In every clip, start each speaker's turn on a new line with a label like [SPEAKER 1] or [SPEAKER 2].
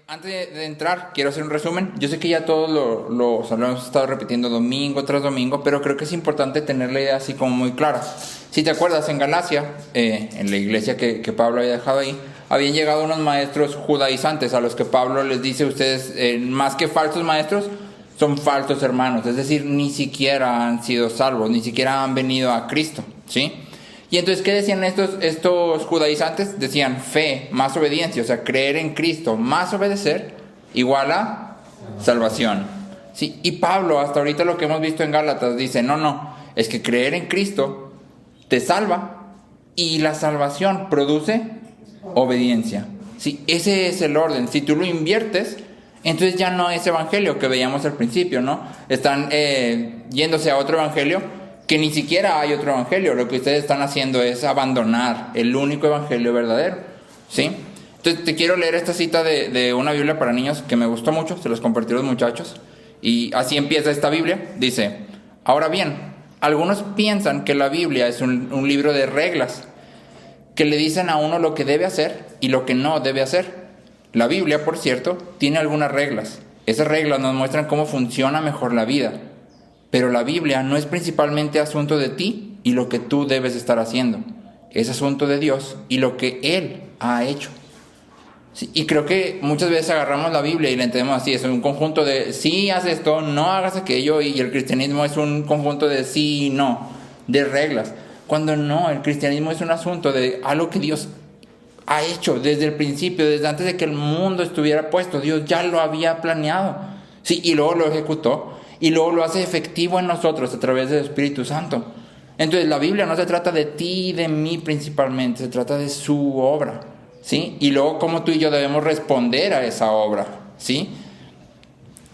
[SPEAKER 1] Antes de entrar, quiero hacer un resumen. Yo sé que ya todos lo hemos estado repitiendo domingo tras domingo, pero creo que es importante tener la idea así como muy clara. Si te acuerdas, en Galacia, en la iglesia que Pablo había dejado ahí, habían llegado unos maestros judaizantes a los que Pablo les dice: ustedes, más que falsos maestros, son falsos hermanos. Es decir, ni siquiera han sido salvos, ni siquiera han venido a Cristo, ¿sí? Y entonces, ¿qué decían estos judaizantes? Decían fe más obediencia, o sea, creer en Cristo más obedecer igual a salvación, ¿sí? Y Pablo, hasta ahorita lo que hemos visto en Gálatas, dice, no, es que creer en Cristo te salva y la salvación produce obediencia, ¿sí? Ese es el orden. Si tú lo inviertes, entonces ya no es evangelio que veíamos al principio, ¿no? Están yéndose a otro evangelio que ni siquiera hay otro evangelio. Lo que ustedes están haciendo es abandonar el único evangelio verdadero, ¿sí? Entonces te quiero leer esta cita de una Biblia para niños que me gustó mucho, se los compartí a los muchachos, y así empieza esta Biblia. Dice: ahora bien, algunos piensan que la Biblia es un libro de reglas que le dicen a uno lo que debe hacer y lo que no debe hacer. La Biblia, por cierto, tiene algunas reglas. Esas reglas nos muestran cómo funciona mejor la vida. Pero la Biblia no es principalmente asunto de ti y lo que tú debes estar haciendo. Es asunto de Dios y lo que Él ha hecho. Sí, y creo que muchas veces agarramos la Biblia y la entendemos así. Es un conjunto de sí, haz esto, no hagas aquello. Y el cristianismo es un conjunto de sí y no, de reglas. Cuando no, el cristianismo es un asunto de algo que Dios ha hecho desde el principio, desde antes de que el mundo estuviera puesto. Dios ya lo había planeado. Sí, y luego lo ejecutó. Y luego lo hace efectivo en nosotros a través del Espíritu Santo. Entonces la Biblia no se trata de ti y de mí principalmente, se trata de su obra, ¿sí? Y luego cómo tú y yo debemos responder a esa obra, ¿sí?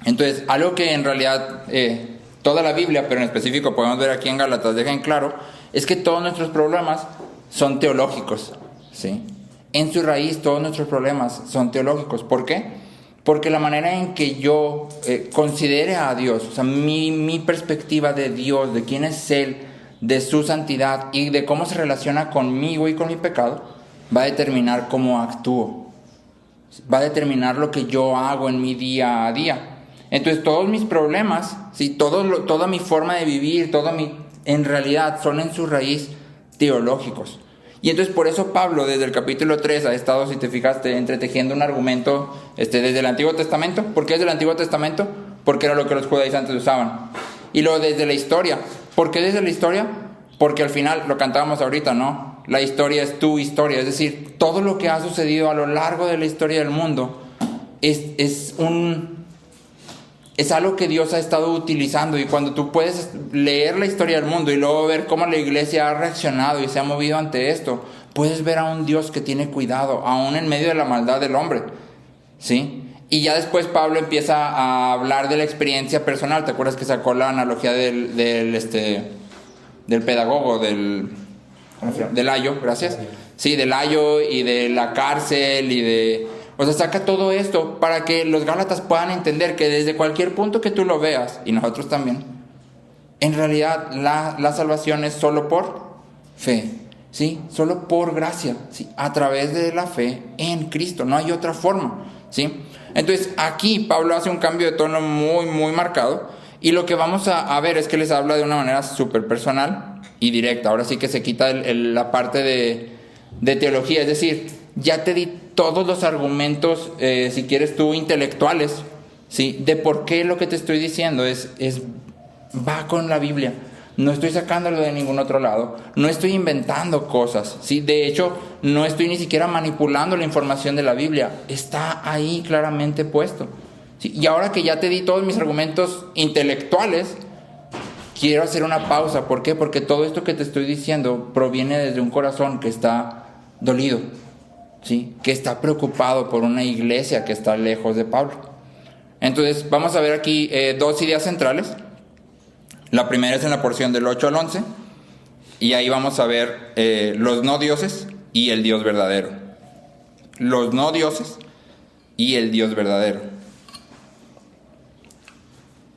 [SPEAKER 1] Entonces, algo que en realidad toda la Biblia, pero en específico podemos ver aquí en Gálatas, deja en claro, es que todos nuestros problemas son teológicos, ¿sí? En su raíz todos nuestros problemas son teológicos. ¿Por qué? Porque la manera en que yo considere a Dios, o sea, mi perspectiva de Dios, de quién es Él, de su santidad y de cómo se relaciona conmigo y con mi pecado, va a determinar cómo actúo. Va a determinar lo que yo hago en mi día a día. Entonces todos mis problemas, ¿sí? Toda mi forma de vivir, en realidad son en su raíz teológicos. Y entonces por eso Pablo desde el capítulo 3 ha estado, si te fijaste, entretejiendo un argumento desde el Antiguo Testamento. ¿Por qué desde el Antiguo Testamento? Porque era lo que los judaizantes usaban. Y luego desde la historia. ¿Por qué desde la historia? Porque al final, lo cantábamos ahorita, ¿no? La historia es tu historia. Es decir, todo lo que ha sucedido a lo largo de la historia del mundo es algo que Dios ha estado utilizando. Y cuando tú puedes leer la historia del mundo y luego ver cómo la iglesia ha reaccionado y se ha movido ante esto, puedes ver a un Dios que tiene cuidado, aún en medio de la maldad del hombre, ¿sí? Y ya después Pablo empieza a hablar de la experiencia personal. ¿Te acuerdas que sacó la analogía del pedagogo, del ayo? Gracias. Sí, del ayo y de la cárcel y de... O sea, saca todo esto para que los gálatas puedan entender que desde cualquier punto que tú lo veas, y nosotros también, en realidad la salvación es solo por fe, ¿sí? Solo por gracia, ¿sí? A través de la fe en Cristo, no hay otra forma, ¿sí? Entonces aquí Pablo hace un cambio de tono muy, muy marcado, y lo que vamos a ver es que les habla de una manera súper personal y directa. Ahora sí que se quita la parte de teología, es decir, ya te di todos los argumentos, si quieres tú, intelectuales, ¿sí? De por qué lo que te estoy diciendo va con la Biblia. No estoy sacándolo de ningún otro lado, no estoy inventando cosas, ¿sí? De hecho, no estoy ni siquiera manipulando la información de la Biblia, está ahí claramente puesto, ¿sí? Y ahora que ya te di todos mis argumentos intelectuales, quiero hacer una pausa. ¿Por qué? Porque todo esto que te estoy diciendo proviene desde un corazón que está dolido, ¿sí? Que está preocupado por una iglesia que está lejos de Pablo. Entonces vamos a ver aquí dos ideas centrales. La primera es en la porción del 8 al 11, y ahí vamos a ver los no dioses y el Dios verdadero. Los no dioses y el Dios verdadero.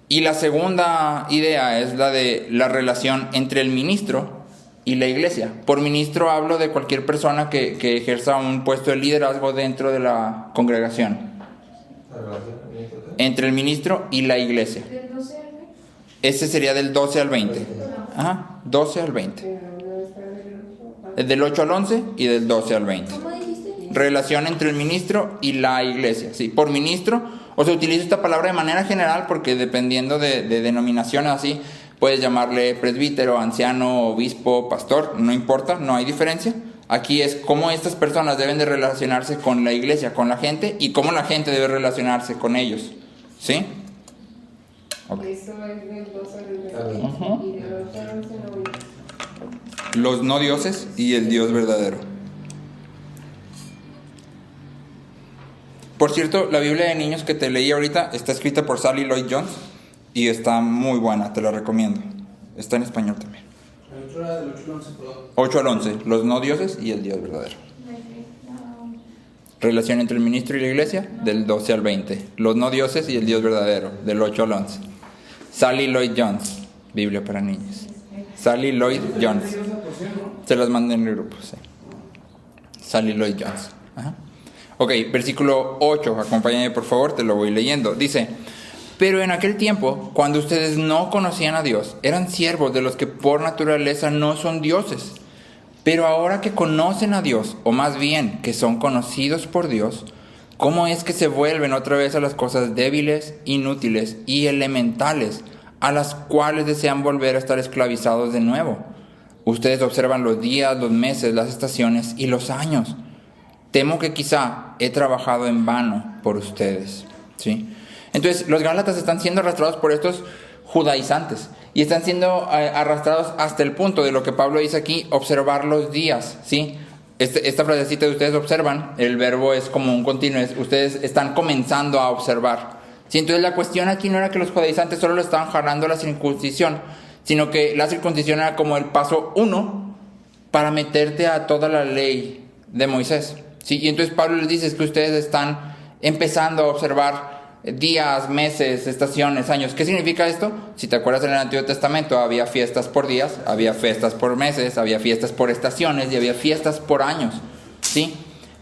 [SPEAKER 1] Y la segunda idea es la de la relación entre el ministro y la iglesia. Por ministro hablo de cualquier persona que ejerza un puesto de liderazgo dentro de la congregación, Entre el ministro y la iglesia. Ese sería del 12 al 20. Ajá, 12 al 20. Del 8 al 11 y del 12 al 20. Relación entre el ministro y la iglesia. Sí, por ministro, o se utiliza esta palabra de manera general porque dependiendo de denominaciones así, puedes llamarle presbítero, anciano, obispo, pastor, no importa, no hay diferencia. Aquí es cómo estas personas deben de relacionarse con la iglesia, con la gente, y cómo la gente debe relacionarse con ellos. ¿Sí? Okay.
[SPEAKER 2] Eso es del 12 al 20. Y del 8 al 11 no voy.
[SPEAKER 1] Los no dioses y el Dios verdadero. Por cierto, la Biblia de niños que te leí ahorita está escrita por Sally Lloyd Jones y está muy buena, te la recomiendo. Está en español también.
[SPEAKER 3] Del 8 al 11, perdón.
[SPEAKER 1] 8 al 11, los no dioses y el Dios verdadero. Relación entre el ministro y la iglesia, del 12 al 20. Los no dioses y el Dios verdadero, del 8 al 11. Sally Lloyd Jones, Biblia para niños. Sally Lloyd Jones. Se las mandé en el grupo, sí. Sally Lloyd Jones. Ajá. Ok, versículo 8, acompáñame por favor, te lo voy leyendo. Dice: pero en aquel tiempo, cuando ustedes no conocían a Dios, eran siervos de los que por naturaleza no son dioses. Pero ahora que conocen a Dios, o más bien que son conocidos por Dios, ¿cómo es que se vuelven otra vez a las cosas débiles, inútiles y elementales, a las cuales desean volver a estar esclavizados de nuevo? Ustedes observan los días, los meses, las estaciones y los años. Temo que quizá he trabajado en vano por ustedes. ¿Sí? Entonces, los gálatas están siendo arrastrados por estos judaizantes y están siendo arrastrados hasta el punto de lo que Pablo dice aquí, observar los días. ¿Sí? Esta frasecita de ustedes observan, el verbo es como un continuo, ustedes están comenzando a observar. ¿Sí? Entonces, la cuestión aquí no era que los judaizantes solo lo estaban jalando la circuncisión, sino que la circuncisión era como el paso 1 para meterte a toda la ley de Moisés. ¿Sí? Y entonces Pablo les dice es que ustedes están empezando a observar días, meses, estaciones, años. ¿Qué significa esto? Si te acuerdas, en el Antiguo Testamento había fiestas por días, había fiestas por meses, había fiestas por estaciones y había fiestas por años. ¿Sí?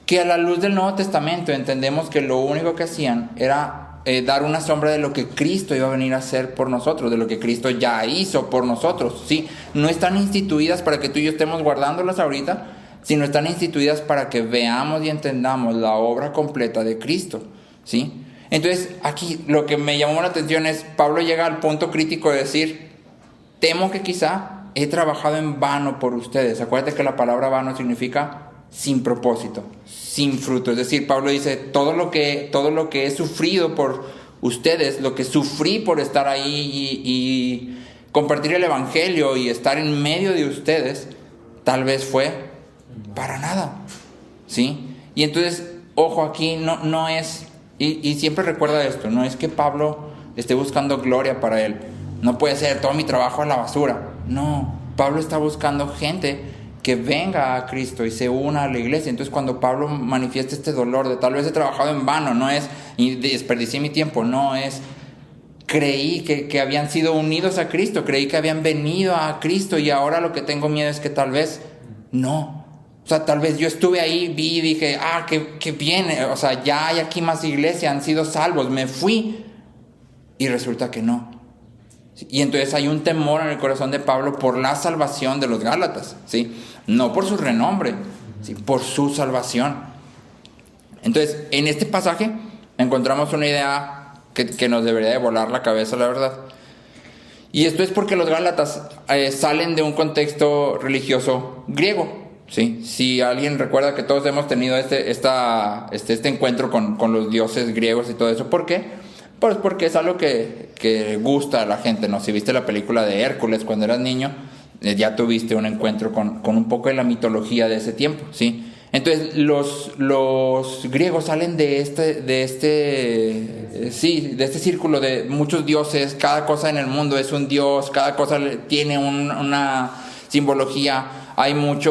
[SPEAKER 1] Que a la luz del Nuevo Testamento entendemos que lo único que hacían era dar una sombra de lo que Cristo iba a venir a hacer por nosotros, de lo que Cristo ya hizo por nosotros. ¿Sí? No están instituidas para que tú y yo estemos guardándolas ahorita, sino están instituidas para que veamos y entendamos la obra completa de Cristo. ¿Sí? Entonces, aquí lo que me llamó la atención es, Pablo llega al punto crítico de decir, temo que quizá he trabajado en vano por ustedes. Acuérdate que la palabra vano significa sin propósito, sin fruto. Es decir, Pablo dice, todo lo que he sufrido por ustedes, lo que sufrí por estar ahí y compartir el evangelio y estar en medio de ustedes, tal vez fue para nada. ¿Sí? Y entonces, ojo, aquí no es... Y siempre recuerda esto, no es que Pablo esté buscando gloria para él. No puede ser todo mi trabajo a la basura. No, Pablo está buscando gente que venga a Cristo y se una a la iglesia. Entonces cuando Pablo manifiesta este dolor de tal vez he trabajado en vano, no es y desperdicié mi tiempo, no es creí que habían sido unidos a Cristo, creí que habían venido a Cristo y ahora lo que tengo miedo es que tal vez no. O sea, tal vez yo estuve ahí, vi y dije, qué bien, o sea, ya hay aquí más iglesia, han sido salvos, me fui. Y resulta que no. Y entonces hay un temor en el corazón de Pablo por la salvación de los Gálatas, ¿sí? No por su renombre, ¿sí? Por su salvación. Entonces, en este pasaje encontramos una idea que nos debería de volar la cabeza, la verdad. Y esto es porque los Gálatas salen de un contexto religioso griego. ¿Sí? Si alguien recuerda que todos hemos tenido este encuentro con los dioses griegos y todo eso, ¿por qué? Pues porque es algo que gusta a la gente, ¿no? Si viste la película de Hércules cuando eras niño, ya tuviste un encuentro con un poco de la mitología de ese tiempo, ¿sí? Entonces los griegos salen de este círculo de muchos dioses, cada cosa en el mundo es un dios, cada cosa tiene una simbología. Hay mucha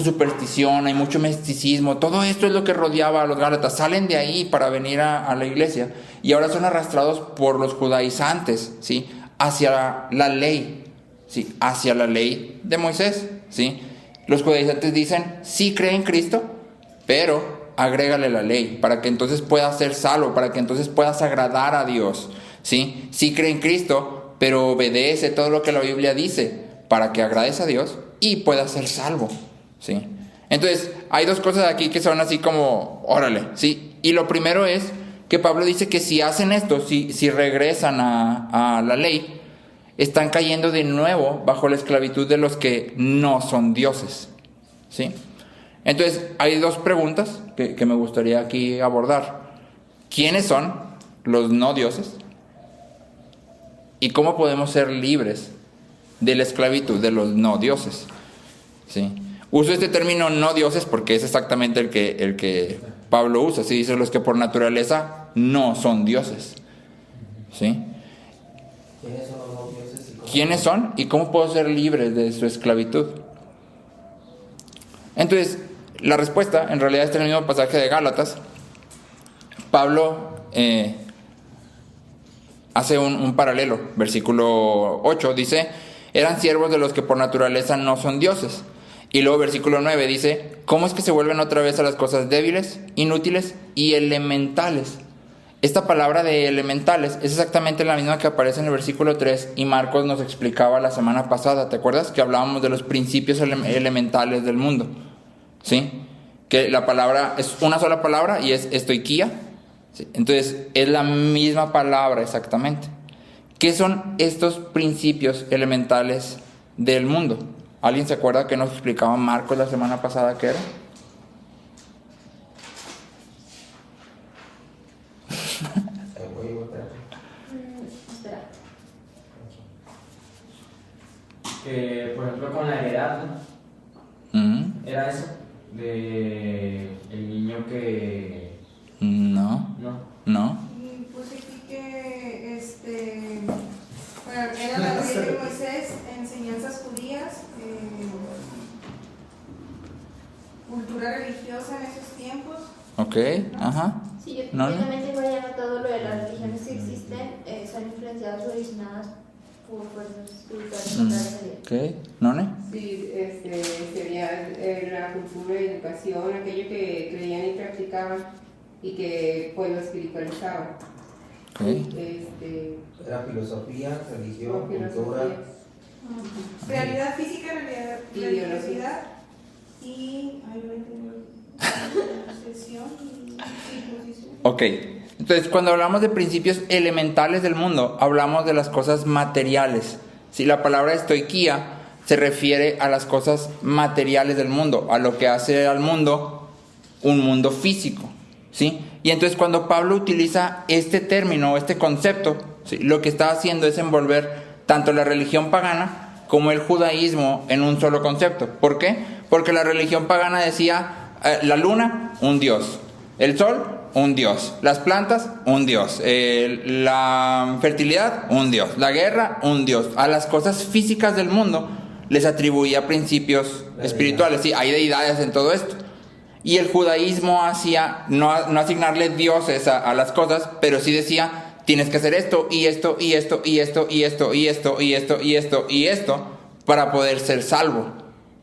[SPEAKER 1] superstición, hay mucho misticismo. Todo esto es lo que rodeaba a los Gálatas. Salen de ahí para venir a la iglesia y ahora son arrastrados por los judaizantes, ¿sí? Hacia la ley, ¿sí? Hacia la ley de Moisés, ¿sí? Los judaizantes dicen, sí creen en Cristo, pero agrégale la ley, para que entonces puedas ser salvo, para que entonces puedas agradar a Dios, ¿sí? Sí cree en Cristo, pero obedece todo lo que la Biblia dice, para que agrades a Dios y puedas ser salvo, ¿sí? Entonces, hay dos cosas aquí que son así como, órale, ¿sí? Y lo primero es que Pablo dice que si hacen esto, si regresan a la ley, están cayendo de nuevo bajo la esclavitud de los que no son dioses, ¿sí? Entonces, hay dos preguntas que me gustaría aquí abordar. ¿Quiénes son los no dioses? ¿Y cómo podemos ser libres de la esclavitud de los no dioses? ¿Sí? Uso este término no dioses porque es exactamente el que Pablo usa. ¿Sí? Dice los que por naturaleza no son dioses. ¿Sí?
[SPEAKER 4] ¿Quiénes son los no dioses?
[SPEAKER 1] ¿Quiénes son? ¿Y cómo puedo ser libre de su esclavitud? Entonces, la respuesta en realidad está en el mismo pasaje de Gálatas. Pablo hace un paralelo. Versículo 8 dice: eran siervos de los que por naturaleza no son dioses. Y luego versículo 9 dice: ¿cómo es que se vuelven otra vez a las cosas débiles, inútiles y elementales? Esta palabra de elementales es exactamente la misma que aparece en el versículo 3 y Marcos nos explicaba la semana pasada. ¿Te acuerdas? Que hablábamos de los principios elementales del mundo. ¿Sí? Que la palabra es una sola palabra y es estoiquía. ¿Sí? Entonces es la misma palabra exactamente. ¿Qué son estos principios elementales del mundo? ¿Alguien se acuerda que nos explicaba Marcos la semana pasada qué era?
[SPEAKER 2] Espera.
[SPEAKER 4] Que, por ejemplo, con la heredad, ¿no? ¿Era eso? De el niño que...
[SPEAKER 1] No.
[SPEAKER 4] ¿No?
[SPEAKER 2] Y puse aquí que bueno, era la ley de Moisés, enseñanzas judías, cultura religiosa en esos tiempos.
[SPEAKER 1] Ok, ajá.
[SPEAKER 5] Sí, yo
[SPEAKER 1] ¿No?
[SPEAKER 5] también tengo ahí anotado lo de las religiones que existen, son influenciadas o originadas por fuerzas espirituales contrarias a Dios.
[SPEAKER 1] Ok, ¿None?
[SPEAKER 2] Sí, sería la cultura y educación, aquello que creían y practicaban y que pues lo espiritualizaban.
[SPEAKER 1] Ok.
[SPEAKER 4] Era filosofía, religión,
[SPEAKER 2] O filosofía.
[SPEAKER 4] cultura.
[SPEAKER 2] Realidad física, realidad
[SPEAKER 3] Ideología.
[SPEAKER 2] religiosidad y obsesión y circuncisión.
[SPEAKER 1] Ok, entonces cuando hablamos de principios elementales del mundo, hablamos de las cosas materiales. Si la palabra estoiquía se refiere a las cosas materiales del mundo, a lo que hace al mundo un mundo físico, ¿sí? Y entonces cuando Pablo utiliza este término, este concepto, ¿sí?, lo que está haciendo es envolver tanto la religión pagana como el judaísmo en un solo concepto. ¿Por qué? Porque la religión pagana decía la luna, un dios; el sol, un dios; las plantas, un dios; la fertilidad, un dios; la guerra, un dios. A las cosas físicas del mundo les atribuía principios espirituales. Sí, hay deidades en todo esto. Y el judaísmo hacía no asignarle dioses a las cosas, pero sí decía: tienes que hacer esto y esto y esto y esto y esto y esto y esto y esto y esto para poder ser salvo,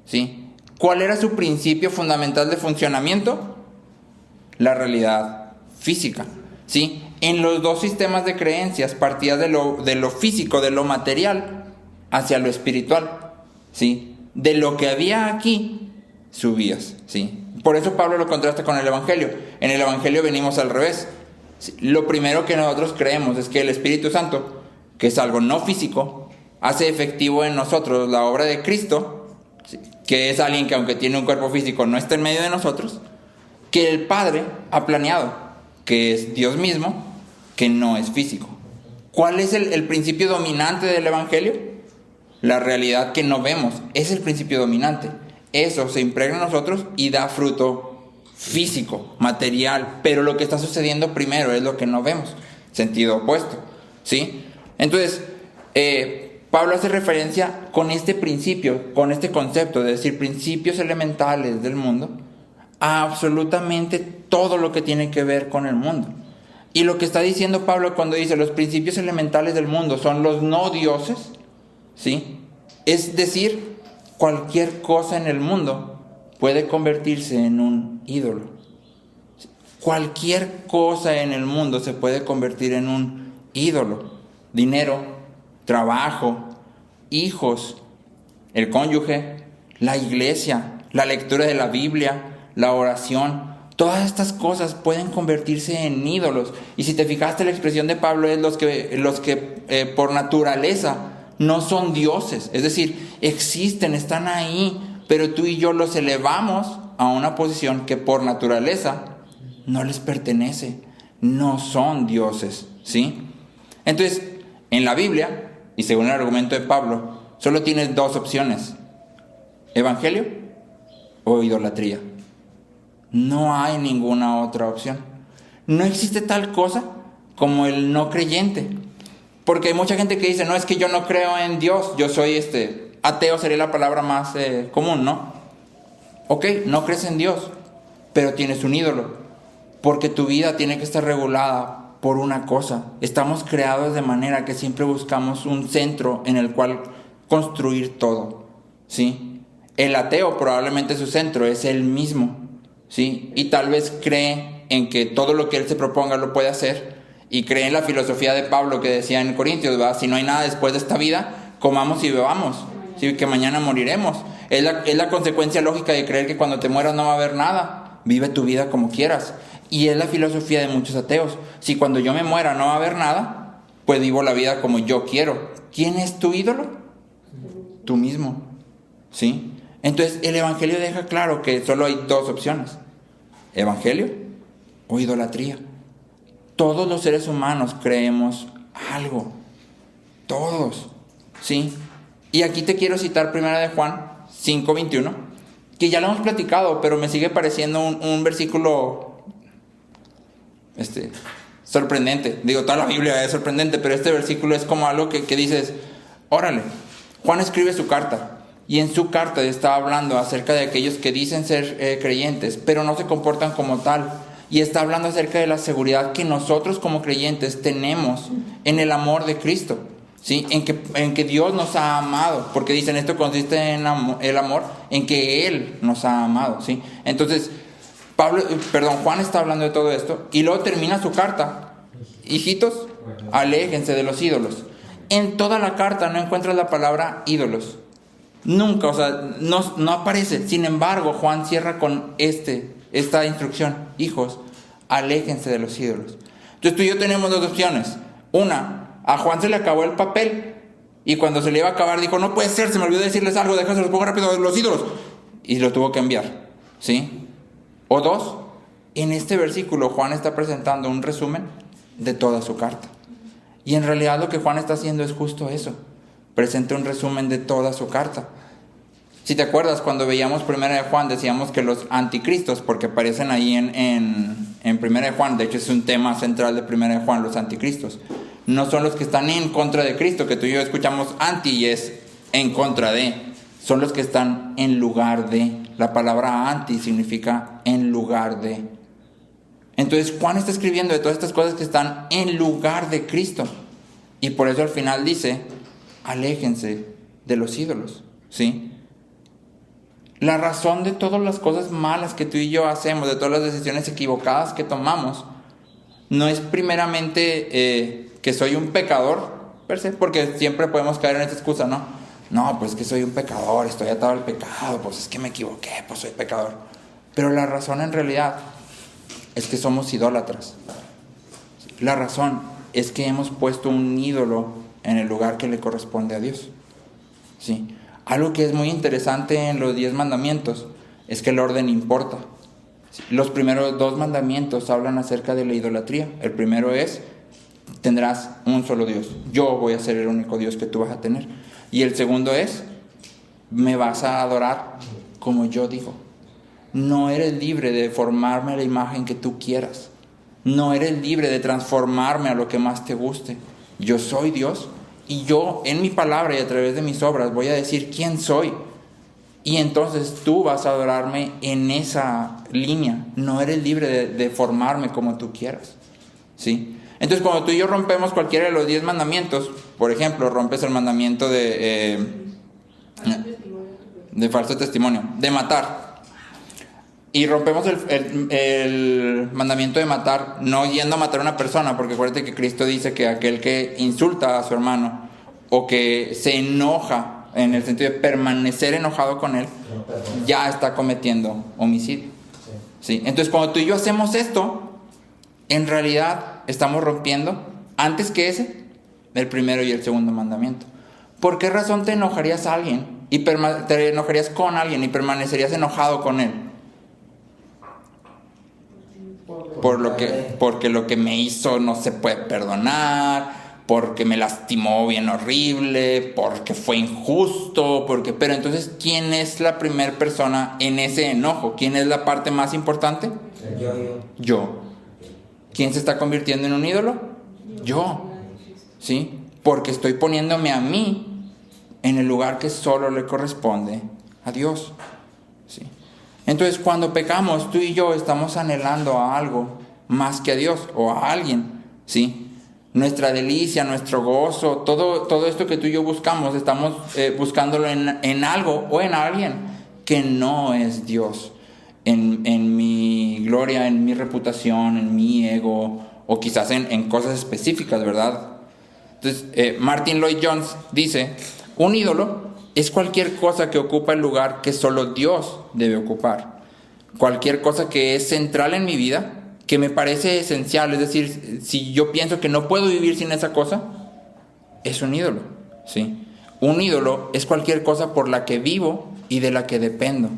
[SPEAKER 1] ¿sí? ¿Cuál era su principio fundamental de funcionamiento? La realidad física, ¿sí? En los dos sistemas de creencias partía de lo físico, de lo material, hacia lo espiritual, ¿sí? De lo que había aquí, subías, ¿sí? Por eso Pablo lo contrasta con el Evangelio. En el Evangelio venimos al revés. ¿Sí? Lo primero que nosotros creemos es que el Espíritu Santo, que es algo no físico, hace efectivo en nosotros la obra de Cristo, ¿sí?, que es alguien que aunque tiene un cuerpo físico no está en medio de nosotros, que el Padre ha planeado, que es Dios mismo, que no es físico. ¿Cuál es el principio dominante del Evangelio? La realidad que no vemos es el principio dominante. Eso se impregna en nosotros y da fruto físico, material, pero lo que está sucediendo primero es lo que no vemos, sentido opuesto, ¿sí? Entonces, Pablo hace referencia con este principio, con este concepto de decir principios elementales del mundo, a absolutamente todo lo que tiene que ver con el mundo. Y lo que está diciendo Pablo cuando dice los principios elementales del mundo son los no dioses, ¿sí?, es decir, cualquier cosa en el mundo puede convertirse en un ídolo, Cualquier cosa en el mundo se puede convertir en un ídolo. Dinero, trabajo, hijos, el cónyuge, la iglesia, la lectura de la Biblia, la oración. Todas estas cosas pueden convertirse en ídolos. Y si te fijaste, la expresión de Pablo es los que por naturaleza no son dioses. Es decir, existen, están ahí, pero tú y yo los elevamos a una posición que por naturaleza no les pertenece. No son dioses, ¿sí? Entonces, en la Biblia, y según el argumento de Pablo, solo tienes dos opciones: evangelio o idolatría. No hay ninguna otra opción. No existe tal cosa como el no creyente. Porque hay mucha gente que dice, no, es que yo no creo en Dios, yo soy ateo, sería la palabra más común, ¿no? Ok, no crees en Dios, pero tienes un ídolo. Porque tu vida tiene que estar regulada por una cosa. Estamos creados de manera que siempre buscamos un centro en el cual construir todo, ¿sí? El ateo probablemente su centro es él mismo, ¿sí? Y tal vez cree en que todo lo que él se proponga lo puede hacer, y cree en la filosofía de Pablo que decía en Corintios, ¿verdad? Si no hay nada después de esta vida, comamos y bebamos, ¿sí? Que mañana moriremos. Es la consecuencia lógica de creer que cuando te mueras no va a haber nada. Vive tu vida como quieras. Y es la filosofía de muchos ateos. Si cuando yo me muera no va a haber nada, pues vivo la vida como yo quiero. ¿Quién es tu ídolo? Tú mismo, ¿sí? Entonces el evangelio deja claro que solo hay dos opciones: evangelio o idolatría. Todos los seres humanos creemos algo, todos, ¿sí? Y aquí te quiero citar 1 de Juan 5:21, que ya lo hemos platicado, pero me sigue pareciendo un versículo sorprendente. Digo, toda la Biblia es sorprendente, pero este versículo es como algo que dices, órale. Juan escribe su carta, y en su carta está hablando acerca de aquellos que dicen ser creyentes, pero no se comportan como tal. Y está hablando acerca de la seguridad que nosotros como creyentes tenemos en el amor de Cristo, ¿sí? En que Dios nos ha amado, porque dicen esto consiste en el amor, en que Él nos ha amado, ¿sí? Entonces, Juan está hablando de todo esto, y luego termina su carta: hijitos, aléjense de los ídolos. En toda la carta no encuentras la palabra ídolos. Nunca, o sea, no aparece. Sin embargo, Juan cierra con esta instrucción: hijos, aléjense de los ídolos. Entonces tú y yo tenemos dos opciones. Una, a Juan se le acabó el papel, y cuando se le iba a acabar dijo, no puede ser, se me olvidó decirles algo, déjense los pongo rápido, los ídolos, y lo tuvo que enviar, ¿sí? O dos, en este versículo Juan está presentando un resumen de toda su carta. Y en realidad lo que Juan está haciendo es justo eso: presenta un resumen de toda su carta. Si te acuerdas, cuando veíamos 1 de Juan, decíamos que los anticristos, porque aparecen ahí en 1 de Juan, de hecho es un tema central de 1 de Juan, los anticristos, no son los que están en contra de Cristo, que tú y yo escuchamos anti y es en contra de, son los que están en lugar de. La palabra anti significa en lugar de. Entonces Juan está escribiendo de todas estas cosas que están en lugar de Cristo, y por eso al final dice, aléjense de los ídolos, ¿sí? La razón de todas las cosas malas que tú y yo hacemos, de todas las decisiones equivocadas que tomamos, no es primeramente que soy un pecador, per se, porque siempre podemos caer en esta excusa, ¿no? No, pues que soy un pecador, estoy atado al pecado, pues es que me equivoqué, pues soy pecador. Pero la razón en realidad es que somos idólatras. La razón es que hemos puesto un ídolo en el lugar que le corresponde a Dios, ¿sí? Algo que es muy interesante en los 10 mandamientos es que el orden importa. Los primeros 2 mandamientos hablan acerca de la idolatría. El primero es, tendrás un solo Dios. Yo voy a ser el único Dios que tú vas a tener. Y el segundo es, me vas a adorar como yo digo. No eres libre de formarme a la imagen que tú quieras. No eres libre de transformarme a lo que más te guste. Yo soy Dios. Y yo, en mi palabra y a través de mis obras, voy a decir quién soy. Y entonces tú vas a adorarme en esa línea. No eres libre de formarme como tú quieras, ¿sí? Entonces, cuando tú y yo rompemos cualquiera de los 10 mandamientos, por ejemplo, rompes el mandamiento de falso testimonio, de matar. Y rompemos el mandamiento de matar, no yendo a matar a una persona, porque acuérdate que Cristo dice que aquel que insulta a su hermano o que se enoja, en el sentido de permanecer enojado con él, ya está cometiendo homicidio. ¿Sí? Entonces, cuando tú y yo hacemos esto, en realidad estamos rompiendo, antes que ese, el primero y el segundo mandamiento. ¿Por qué razón te enojarías a alguien y te enojarías con alguien y permanecerías enojado con él? Porque lo que me hizo no se puede perdonar, porque me lastimó bien horrible, porque fue injusto, pero entonces, ¿quién es la primera persona en ese enojo? ¿Quién es la parte más importante? Yo. ¿Quién se está convirtiendo en un ídolo? Yo. ¿Sí? Porque estoy poniéndome a mí en el lugar que solo le corresponde a Dios. ¿Sí? Entonces, cuando pecamos, tú y yo estamos anhelando a algo más que a Dios o a alguien, ¿sí? Nuestra delicia, nuestro gozo, todo esto que tú y yo buscamos, estamos buscándolo en algo o en alguien que no es Dios. En mi gloria, en mi reputación, en mi ego, o quizás en cosas específicas, ¿verdad? Entonces, Martin Lloyd-Jones dice, un ídolo es cualquier cosa que ocupa el lugar que solo Dios debe ocupar. Cualquier cosa que es central en mi vida, que me parece esencial, es decir, si yo pienso que no puedo vivir sin esa cosa, es un ídolo, ¿sí? Un ídolo es cualquier cosa por la que vivo y de la que dependo.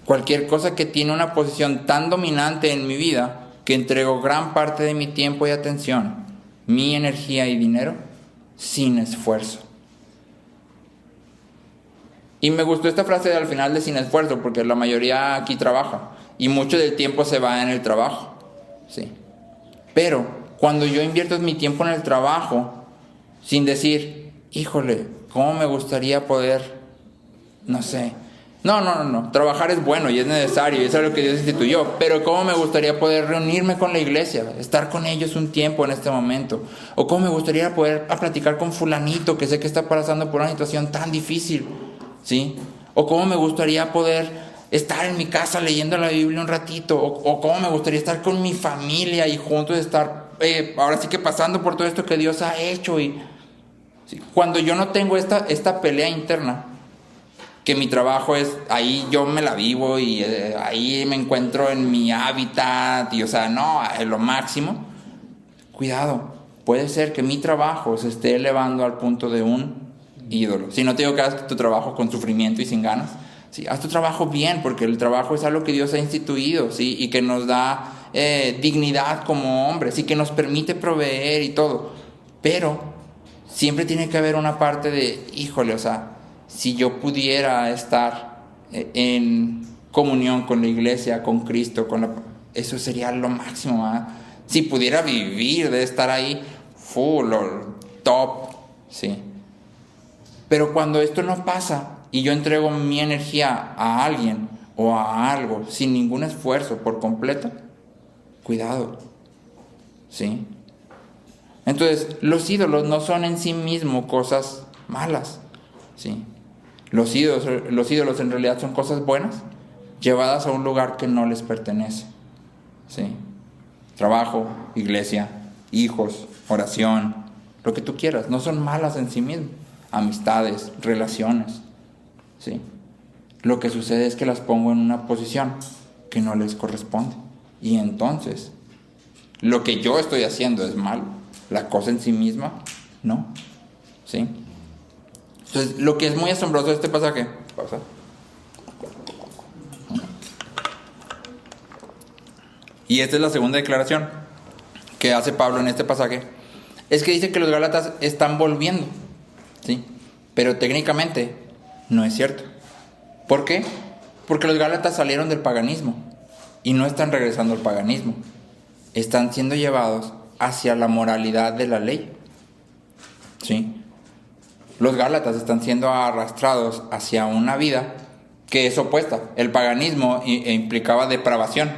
[SPEAKER 1] Cualquier cosa que tiene una posición tan dominante en mi vida que entrego gran parte de mi tiempo y atención, mi energía y dinero, sin esfuerzo. Y me gustó esta frase al final de sin esfuerzo, porque la mayoría aquí trabaja y mucho del tiempo se va en el trabajo, ¿sí? Pero cuando yo invierto mi tiempo en el trabajo sin decir, híjole, ¿cómo me gustaría poder, no sé? No, trabajar es bueno y es necesario y es algo que Dios instituyó, pero ¿cómo me gustaría poder reunirme con la iglesia, estar con ellos un tiempo en este momento? O ¿cómo me gustaría poder platicar con fulanito que sé que está pasando por una situación tan difícil? ¿Sí? O cómo me gustaría poder estar en mi casa leyendo la Biblia un ratito, o cómo me gustaría estar con mi familia y juntos estar, ahora sí que pasando por todo esto que Dios ha hecho. Y ¿sí? Cuando yo no tengo esta pelea interna, que mi trabajo es, ahí yo me la vivo y ahí me encuentro en mi hábitat, y o sea, no, es lo máximo, cuidado, puede ser que mi trabajo se esté elevando al punto de un ídolo. Si no te digo que hagas tu trabajo con sufrimiento y sin ganas, ¿sí? Haz tu trabajo bien, porque el trabajo es algo que Dios ha instituido, ¿sí? Y que nos da dignidad como hombres y que nos permite proveer y todo. Pero siempre tiene que haber una parte de, híjole, o sea, si yo pudiera estar en comunión con la iglesia, con Cristo, eso sería lo máximo, ¿verdad? Si pudiera vivir de estar ahí, full o top, ¿sí? Pero cuando esto no pasa y yo entrego mi energía a alguien o a algo sin ningún esfuerzo por completo, cuidado, ¿sí? Entonces, los ídolos no son en sí mismos cosas malas, ¿sí? Los ídolos en realidad son cosas buenas llevadas a un lugar que no les pertenece, ¿sí? Trabajo, iglesia, hijos, oración, lo que tú quieras, no son malas en sí mismos. Amistades, relaciones, ¿sí? Lo que sucede es que las pongo en una posición que no les corresponde. Y entonces, lo que yo estoy haciendo es malo. La cosa en sí misma, no, ¿sí? Entonces, lo que es muy asombroso de este pasaje, pausa, y esta es la segunda declaración que hace Pablo en este pasaje, es que dice que los gálatas están volviendo, ¿sí? Pero técnicamente no es cierto. ¿Por qué? Porque los gálatas salieron del paganismo y no están regresando al paganismo. Están siendo llevados hacia la moralidad de la ley, ¿sí? Los gálatas están siendo arrastrados hacia una vida que es opuesta. El paganismo implicaba depravación,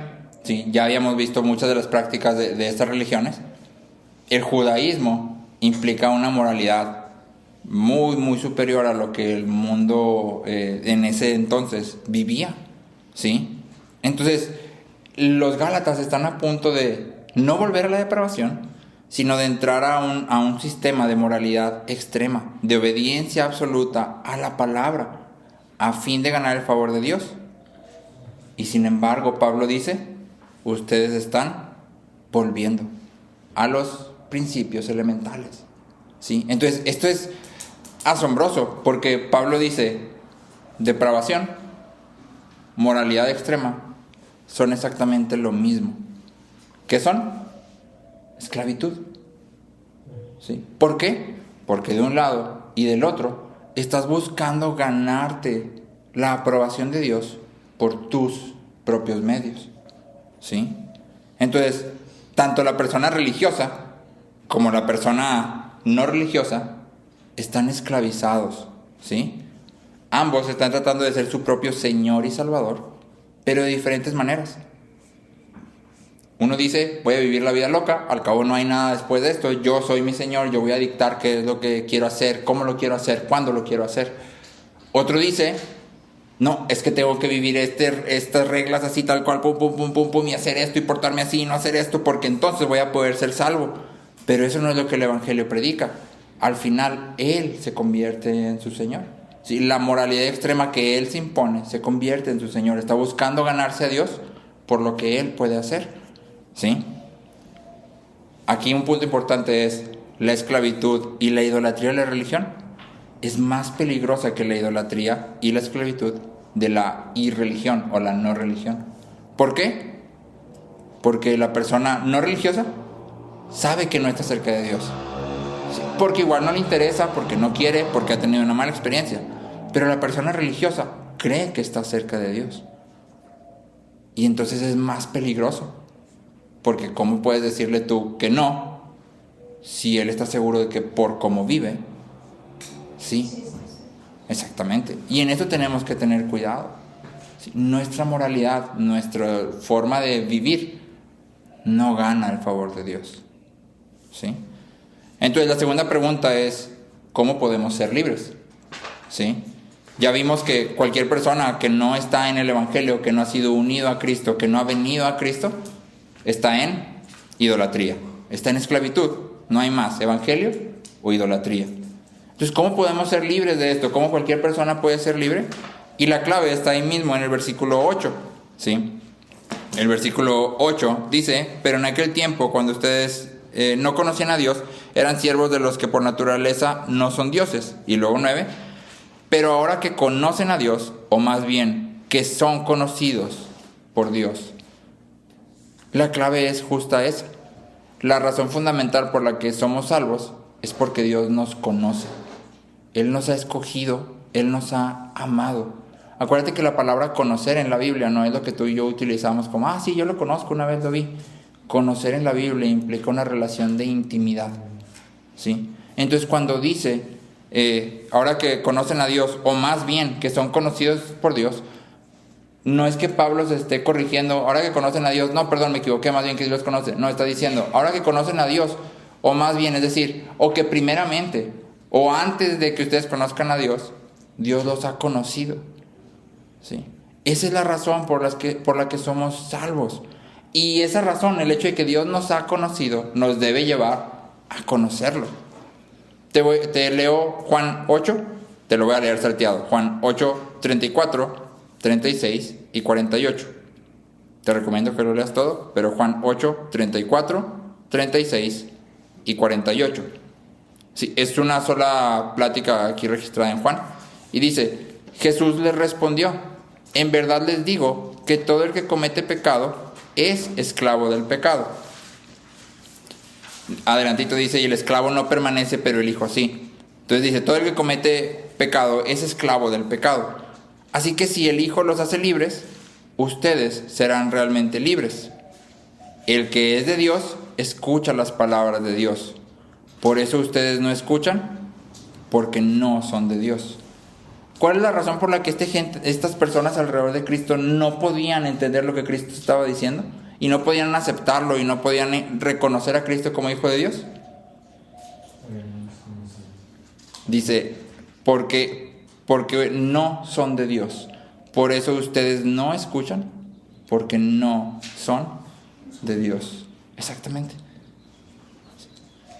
[SPEAKER 1] ¿sí? Ya habíamos visto muchas de las prácticas de estas religiones. El judaísmo implica una moralidad muy, muy superior a lo que el mundo en ese entonces vivía, ¿sí? Entonces, los Gálatas están a punto de no volver a la depravación, sino de entrar a un sistema de moralidad extrema, de obediencia absoluta a la palabra, a fin de ganar el favor de Dios. Y sin embargo, Pablo dice, ustedes están volviendo a los principios elementales. ¿Sí? Entonces, esto es asombroso, porque Pablo dice, depravación, moralidad extrema, son exactamente lo mismo. ¿Qué son? Esclavitud. ¿Sí? ¿Por qué? Porque de un lado y del otro estás buscando ganarte la aprobación de Dios por tus propios medios. ¿Sí? Entonces, tanto la persona religiosa como la persona no religiosa están esclavizados. ¿Sí? Ambos están tratando de ser su propio Señor y Salvador, pero de diferentes maneras. Uno dice, voy a vivir la vida loca, al cabo no hay nada después de esto, yo soy mi Señor, yo voy a dictar qué es lo que quiero hacer, cómo lo quiero hacer, cuándo lo quiero hacer. Otro dice, no, es que tengo que vivir estas reglas así tal cual, pum, pum, pum, pum, pum, y hacer esto y portarme así y no hacer esto, porque entonces voy a poder ser salvo. Pero eso no es lo que el Evangelio predica. Al final, Él se convierte en su Señor. ¿Sí? La moralidad extrema que Él se impone se convierte en su Señor. Está buscando ganarse a Dios por lo que Él puede hacer. ¿Sí? Aquí un punto importante es la esclavitud y la idolatría de la religión es más peligrosa que la idolatría y la esclavitud de la irreligión o la no religión. ¿Por qué? Porque la persona no religiosa sabe que no está cerca de Dios. ¿Sí? Porque igual no le interesa, porque no quiere, porque ha tenido una mala experiencia. Pero la persona religiosa cree que está cerca de Dios. Y entonces es más peligroso. Porque ¿cómo puedes decirle tú que no si él está seguro de que por cómo vive? Sí, exactamente. Y en eso tenemos que tener cuidado. ¿Sí? Nuestra moralidad, nuestra forma de vivir no gana el favor de Dios. ¿Sí? Entonces la segunda pregunta es, ¿cómo podemos ser libres? ¿Sí? Ya vimos que cualquier persona que no está en el Evangelio, que no ha sido unido a Cristo, que no ha venido a Cristo, está en idolatría, está en esclavitud, no hay más, evangelio o idolatría. Entonces, ¿cómo podemos ser libres de esto? ¿Cómo cualquier persona puede ser libre? Y la clave está ahí mismo en el versículo 8, ¿sí? El versículo 8 dice, pero en aquel tiempo, cuando ustedes no conocían a Dios, eran siervos de los que por naturaleza no son dioses. Y luego 9, pero ahora que conocen a Dios, o más bien, que son conocidos por Dios. La clave es justa esa. La razón fundamental por la que somos salvos es porque Dios nos conoce. Él nos ha escogido, Él nos ha amado. Acuérdate que la palabra conocer en la Biblia no es lo que tú y yo utilizamos como, sí, yo lo conozco, una vez lo vi. Conocer en la Biblia implica una relación de intimidad. ¿Sí? Entonces cuando dice, ahora que conocen a Dios, o más bien que son conocidos por Dios, no es que Pablo se esté corrigiendo, ahora que conocen a Dios, no, perdón, me equivoqué, más bien que Dios los conoce. No, está diciendo, ahora que conocen a Dios, o más bien, es decir, o que primeramente, o antes de que ustedes conozcan a Dios, Dios los ha conocido. ¿Sí? Esa es la razón por la que somos salvos. Y esa razón, el hecho de que Dios nos ha conocido, nos debe llevar a conocerlo. Te leo Juan 8, te lo voy a leer salteado. Juan 8, 34, 36 y 48. Te recomiendo que lo leas todo, pero Juan 8, 34, 36 y 48. Sí, es una sola plática aquí registrada en Juan. Y dice, Jesús les respondió, en verdad les digo que todo el que comete pecado es esclavo del pecado. Adelantito dice, y el esclavo no permanece, pero el hijo sí. Entonces dice, todo el que comete pecado es esclavo del pecado. Así que si el Hijo los hace libres, ustedes serán realmente libres. El que es de Dios, escucha las palabras de Dios. Por eso ustedes no escuchan, porque no son de Dios. ¿Cuál es la razón por la que estas personas alrededor de Cristo no podían entender lo que Cristo estaba diciendo? Y no podían aceptarlo y no podían reconocer a Cristo como Hijo de Dios. Dice, porque no son de Dios. Por eso ustedes no escuchan, porque no son de Dios. Exactamente.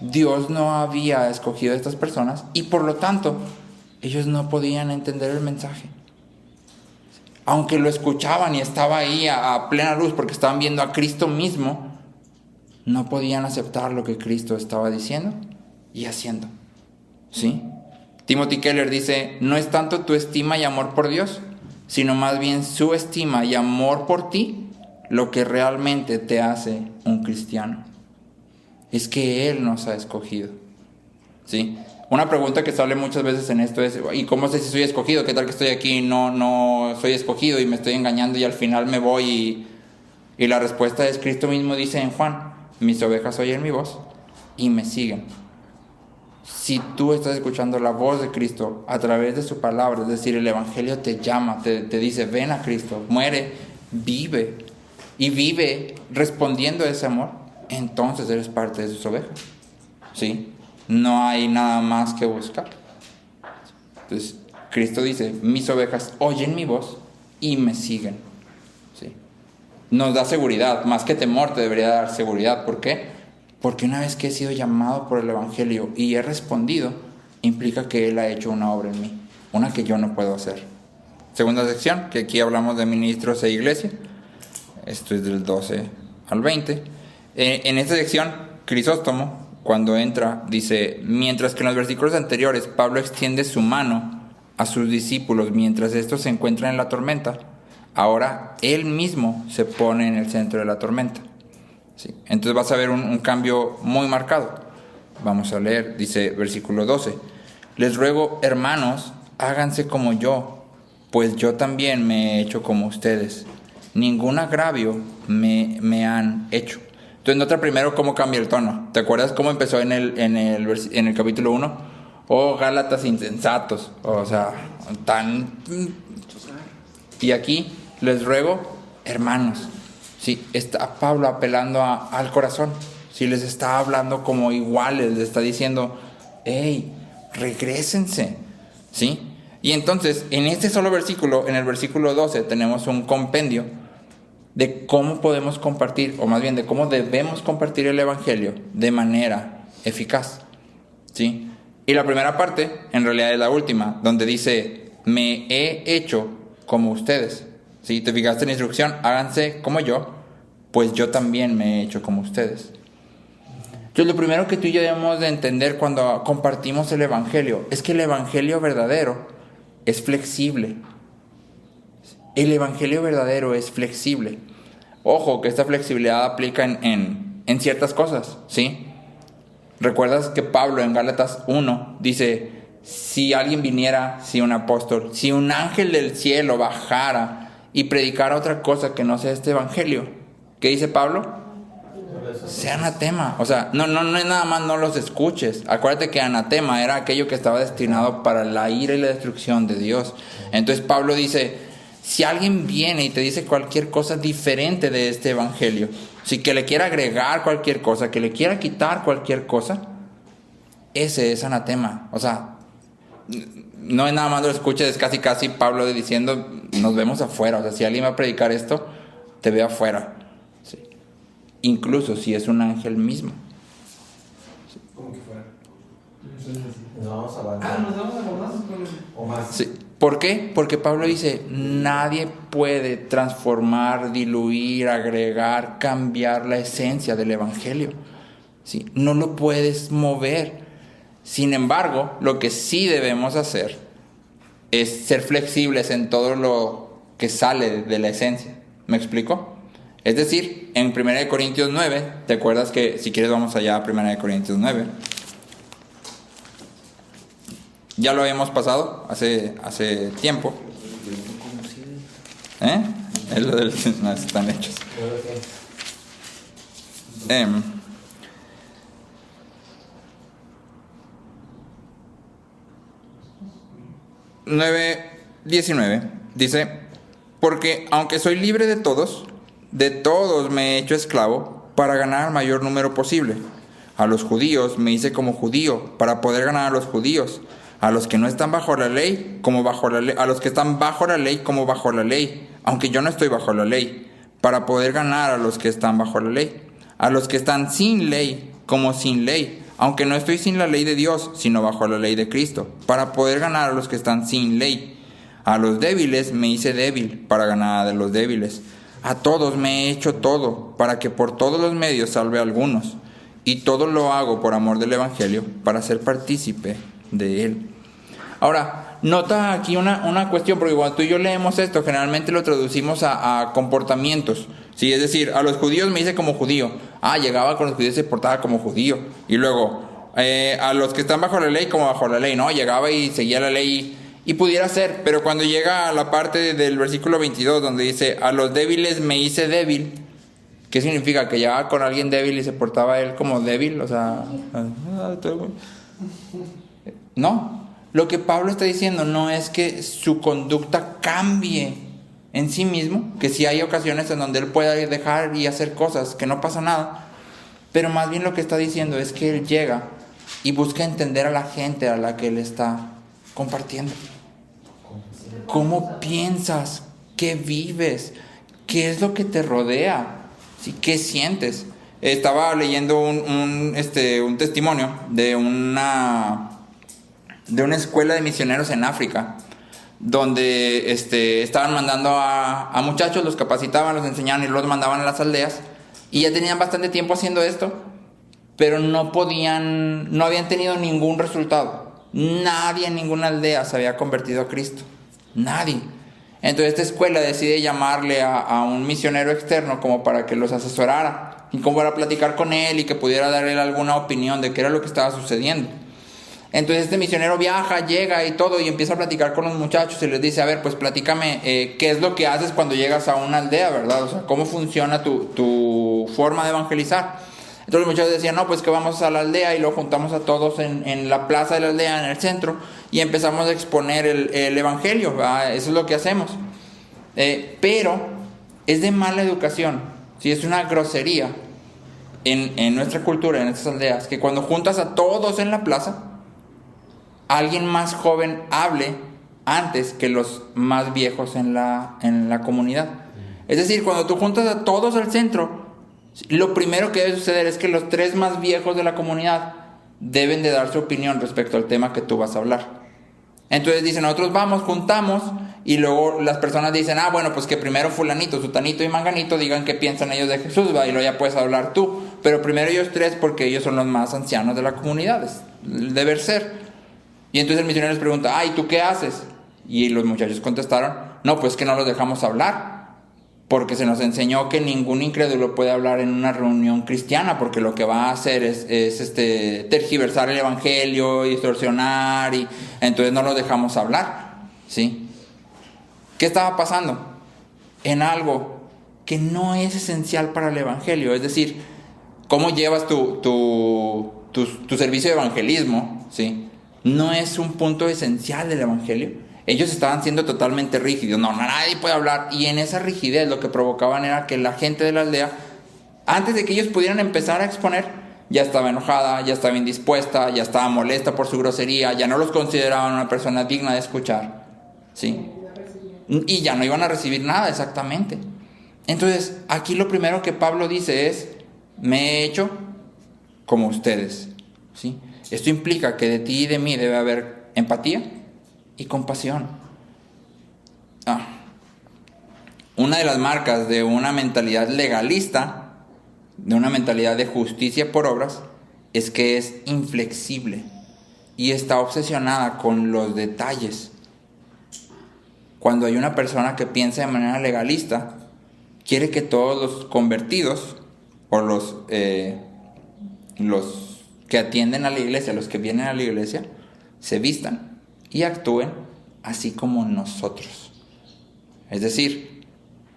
[SPEAKER 1] Dios no había escogido a estas personas y por lo tanto ellos no podían entender el mensaje. Aunque lo escuchaban y estaba ahí a plena luz porque estaban viendo a Cristo mismo, no podían aceptar lo que Cristo estaba diciendo y haciendo. ¿Sí? Timothy Keller dice, no es tanto tu estima y amor por Dios, sino más bien su estima y amor por ti lo que realmente te hace un cristiano. Es que Él nos ha escogido. ¿Sí? Una pregunta que sale muchas veces en esto es, ¿y cómo sé si soy escogido? ¿Qué tal que estoy aquí y no soy escogido y me estoy engañando y al final me voy? Y la respuesta es, Cristo mismo dice en Juan, mis ovejas oyen mi voz y me siguen. Si tú estás escuchando la voz de Cristo a través de su palabra, es decir, el Evangelio te llama, te dice, ven a Cristo, muere, vive, y vive respondiendo a ese amor, entonces eres parte de sus ovejas. ¿Sí? No hay nada más que buscar. Entonces, Cristo dice, mis ovejas oyen mi voz y me siguen. ¿Sí? Nos da seguridad, más que temor te debería dar seguridad. ¿Por qué? Porque una vez que he sido llamado por el Evangelio y he respondido, implica que Él ha hecho una obra en mí, una que yo no puedo hacer. Segunda sección, que aquí hablamos de ministros e iglesia. Esto es del 12 al 20. En esta sección, Crisóstomo, cuando entra, dice, mientras que en los versículos anteriores Pablo extiende su mano a sus discípulos mientras estos se encuentran en la tormenta, ahora él mismo se pone en el centro de la tormenta. ¿Sí? Entonces vas a ver un cambio muy marcado. Vamos a leer, dice versículo 12, les ruego, hermanos, háganse como yo, pues yo también me he hecho como ustedes. Ningún agravio me han hecho. Entonces nota primero cómo cambia el tono. ¿Te acuerdas cómo empezó en el capítulo 1? Oh, Gálatas insensatos. O sea, tan... Y aquí les ruego, hermanos. Sí, está Pablo apelando al corazón. Sí, les está hablando como iguales. Les está diciendo, hey, regrésense. ¿Sí? Y entonces, en este solo versículo, en el versículo 12, tenemos un compendio de cómo podemos compartir, o más bien de cómo debemos compartir el Evangelio de manera eficaz. ¿Sí? Y la primera parte, en realidad es la última, donde dice, me he hecho como ustedes. ¿Sí? ¿Te fijaste en la instrucción? Háganse como yo, pues yo también me he hecho como ustedes. Entonces lo primero que tú y yo debemos de entender cuando compartimos el Evangelio es que el Evangelio verdadero es flexible. El Evangelio verdadero es flexible. Ojo, que esta flexibilidad aplica en ciertas cosas, ¿sí? ¿Recuerdas que Pablo en Gálatas 1 dice, si alguien viniera, si un apóstol, si un ángel del cielo bajara y predicara otra cosa que no sea este Evangelio? ¿Qué dice Pablo? Sea anatema. O sea, no es nada más no los escuches. Acuérdate que anatema era aquello que estaba destinado para la ira y la destrucción de Dios. Entonces Pablo dice, si alguien viene y te dice cualquier cosa diferente de este Evangelio, si que le quiera agregar cualquier cosa, que le quiera quitar cualquier cosa, ese es anatema. O sea, no es nada más lo escuches, es casi Pablo diciendo, nos vemos afuera. O sea, si alguien va a predicar esto, te ve afuera. Sí. Incluso si es un ángel mismo.
[SPEAKER 3] Sí. Como que fuera.
[SPEAKER 6] Nos vamos a avanzar.
[SPEAKER 3] Nos vamos a abordar
[SPEAKER 6] O más.
[SPEAKER 1] Sí. ¿Por qué? Porque Pablo dice, nadie puede transformar, diluir, agregar, cambiar la esencia del Evangelio. ¿Sí? No lo puedes mover. Sin embargo, lo que sí debemos hacer es ser flexibles en todo lo que sale de la esencia. ¿Me explico? Es decir, en 1 Corintios 9, ¿te acuerdas que si quieres vamos allá a 1 Corintios 9? Ya lo habíamos pasado hace tiempo. Es lo del... No, están hechos. 9:19 dice, porque aunque soy libre de todos me he hecho esclavo para ganar al mayor número posible. A los judíos me hice como judío para poder ganar a los judíos. A los que no están bajo la ley, como bajo la ley, a los que están bajo la ley, como bajo la ley, aunque yo no estoy bajo la ley, para poder ganar a los que están bajo la ley, a los que están sin ley como sin ley, aunque no estoy sin la ley de Dios, sino bajo la ley de Cristo, para poder ganar a los que están sin ley. A los débiles me hice débil para ganar a los débiles. A todos me he hecho todo, para que por todos los medios salve a algunos. Y todo lo hago por amor del Evangelio, para ser partícipe de él. Ahora, nota aquí una cuestión, porque cuando tú y yo leemos esto, generalmente lo traducimos a comportamientos. Sí, es decir, a los judíos me hice como judío. Llegaba con los judíos y se portaba como judío. Y luego, a los que están bajo la ley, como bajo la ley, ¿no? Llegaba y seguía la ley y pudiera ser. Pero cuando llega a la parte del versículo 22, donde dice, a los débiles me hice débil, ¿qué significa? ¿Que llegaba con alguien débil y se portaba él como débil? O sea, no. Lo que Pablo está diciendo no es que su conducta cambie en sí mismo, que sí hay ocasiones en donde él pueda dejar y hacer cosas, que no pasa nada, pero más bien lo que está diciendo es que él llega y busca entender a la gente a la que él está compartiendo. ¿Cómo piensas? ¿Qué vives? ¿Qué es lo que te rodea? ¿Sí? ¿Qué sientes? Estaba leyendo un testimonio de una escuela de misioneros en África, donde estaban mandando a muchachos, los capacitaban, los enseñaban y los mandaban a las aldeas, y ya tenían bastante tiempo haciendo esto, pero no habían tenido ningún resultado. Nadie en ninguna aldea se había convertido a Cristo, nadie. Entonces esta escuela decide llamarle a un misionero externo como para que los asesorara y como para platicar con él y que pudiera darle alguna opinión de qué era lo que estaba sucediendo. Entonces este misionero viaja, llega y todo, y empieza a platicar con los muchachos y les dice, a ver, pues platícame qué es lo que haces cuando llegas a una aldea, ¿verdad? O sea, ¿cómo funciona tu forma de evangelizar? Entonces los muchachos decían, no, pues que vamos a la aldea y lo juntamos a todos en la plaza de la aldea, en el centro, y empezamos a exponer el evangelio, ¿verdad? Eso es lo que hacemos. Pero es de mala educación, ¿sí? Es una grosería en nuestra cultura, en estas aldeas, que cuando juntas a todos en la plaza, alguien más joven hable antes que los más viejos en la comunidad. Es decir, cuando tú juntas a todos al centro, lo primero que debe suceder es que los 3 más viejos de la comunidad deben de dar su opinión respecto al tema que tú vas a hablar. Entonces dicen, nosotros vamos, juntamos, y luego las personas dicen, bueno, pues que primero fulanito, sutanito y manganito digan qué piensan ellos de Jesús, ¿va? Y luego ya puedes hablar tú. Pero primero ellos 3, porque ellos son los más ancianos de la comunidad, el deber ser. Y entonces el misionero les pregunta, ¿y tú qué haces? Y los muchachos contestaron, no, pues que no los dejamos hablar, porque se nos enseñó que ningún incrédulo puede hablar en una reunión cristiana, porque lo que va a hacer es tergiversar el evangelio, distorsionar, y entonces no los dejamos hablar, ¿sí? ¿Qué estaba pasando? En algo que no es esencial para el evangelio, es decir, ¿cómo llevas tu servicio de evangelismo? ¿Sí? No es un punto esencial del evangelio. Ellos estaban siendo totalmente rígidos, nadie puede hablar, y en esa rigidez lo que provocaban era que la gente de la aldea, antes de que ellos pudieran empezar a exponer, ya estaba enojada, ya estaba indispuesta, ya estaba molesta por su grosería, ya no los consideraban una persona digna de escuchar, ¿sí? Y ya no iban a recibir nada, exactamente. Entonces, aquí lo primero que Pablo dice es, me he hecho como ustedes, ¿sí? Esto implica que de ti y de mí debe haber empatía y compasión. Una de las marcas de una mentalidad legalista, de una mentalidad de justicia por obras, es que es inflexible y está obsesionada con los detalles. Cuando hay una persona que piensa de manera legalista, quiere que todos los convertidos o los que atienden a la iglesia, los que vienen a la iglesia, se vistan y actúen así como nosotros. Es decir,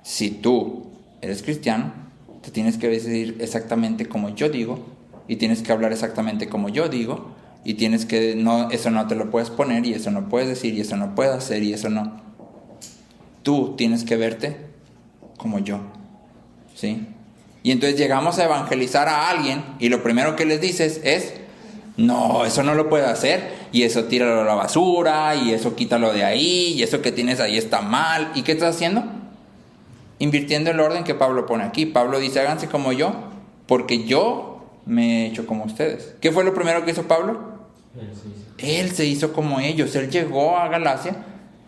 [SPEAKER 1] si tú eres cristiano, te tienes que vestir exactamente como yo digo, y tienes que hablar exactamente como yo digo, y tienes que, eso no te lo puedes poner, y eso no puedes decir, y eso no puedes hacer, y eso no. Tú tienes que verte como yo, ¿sí? Y entonces llegamos a evangelizar a alguien, y lo primero que les dices es, no, eso no lo puedo hacer, y eso tíralo a la basura, y eso quítalo de ahí, y eso que tienes ahí está mal. ¿Y qué estás haciendo? invirtiendo el orden que Pablo pone aquí. Pablo dice, háganse como yo, porque yo me he hecho como ustedes. ¿Qué fue lo primero que hizo Pablo? Él se hizo como ellos. Él llegó a Galacia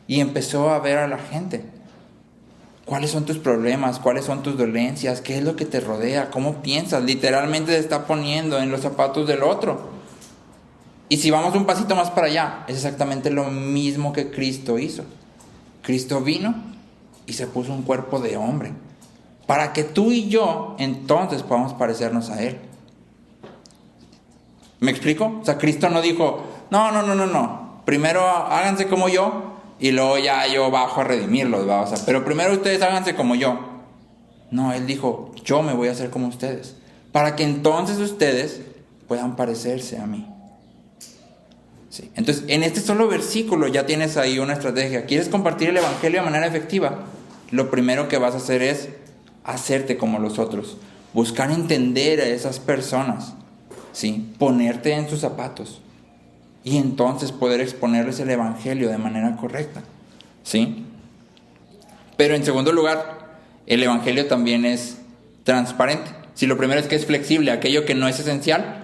[SPEAKER 1] y empezó a ver a la gente. ¿Cuáles son tus problemas? ¿Cuáles son tus dolencias? ¿Qué es lo que te rodea? ¿Cómo piensas? Literalmente se está poniendo en los zapatos del otro. Y si vamos un pasito más para allá, es exactamente lo mismo que Cristo hizo. Cristo vino y se puso un cuerpo de hombre, para que tú y yo entonces podamos parecernos a Él. ¿Me explico? O sea, Cristo no dijo, no. Primero háganse como yo y luego ya yo bajo a redimirlos, ¿va? O sea, pero primero ustedes háganse como yo. No, Él dijo, yo me voy a hacer como ustedes, para que entonces ustedes puedan parecerse a mí. Sí. Entonces, en este solo versículo ya tienes ahí una estrategia. ¿Quieres compartir el evangelio de manera efectiva? Lo primero que vas a hacer es hacerte como los otros, buscar entender a esas personas, ¿sí? Ponerte en sus zapatos y entonces poder exponerles el evangelio de manera correcta, ¿sí? Pero en segundo lugar, el evangelio también es transparente. Si lo primero es que es flexible, aquello que no es esencial,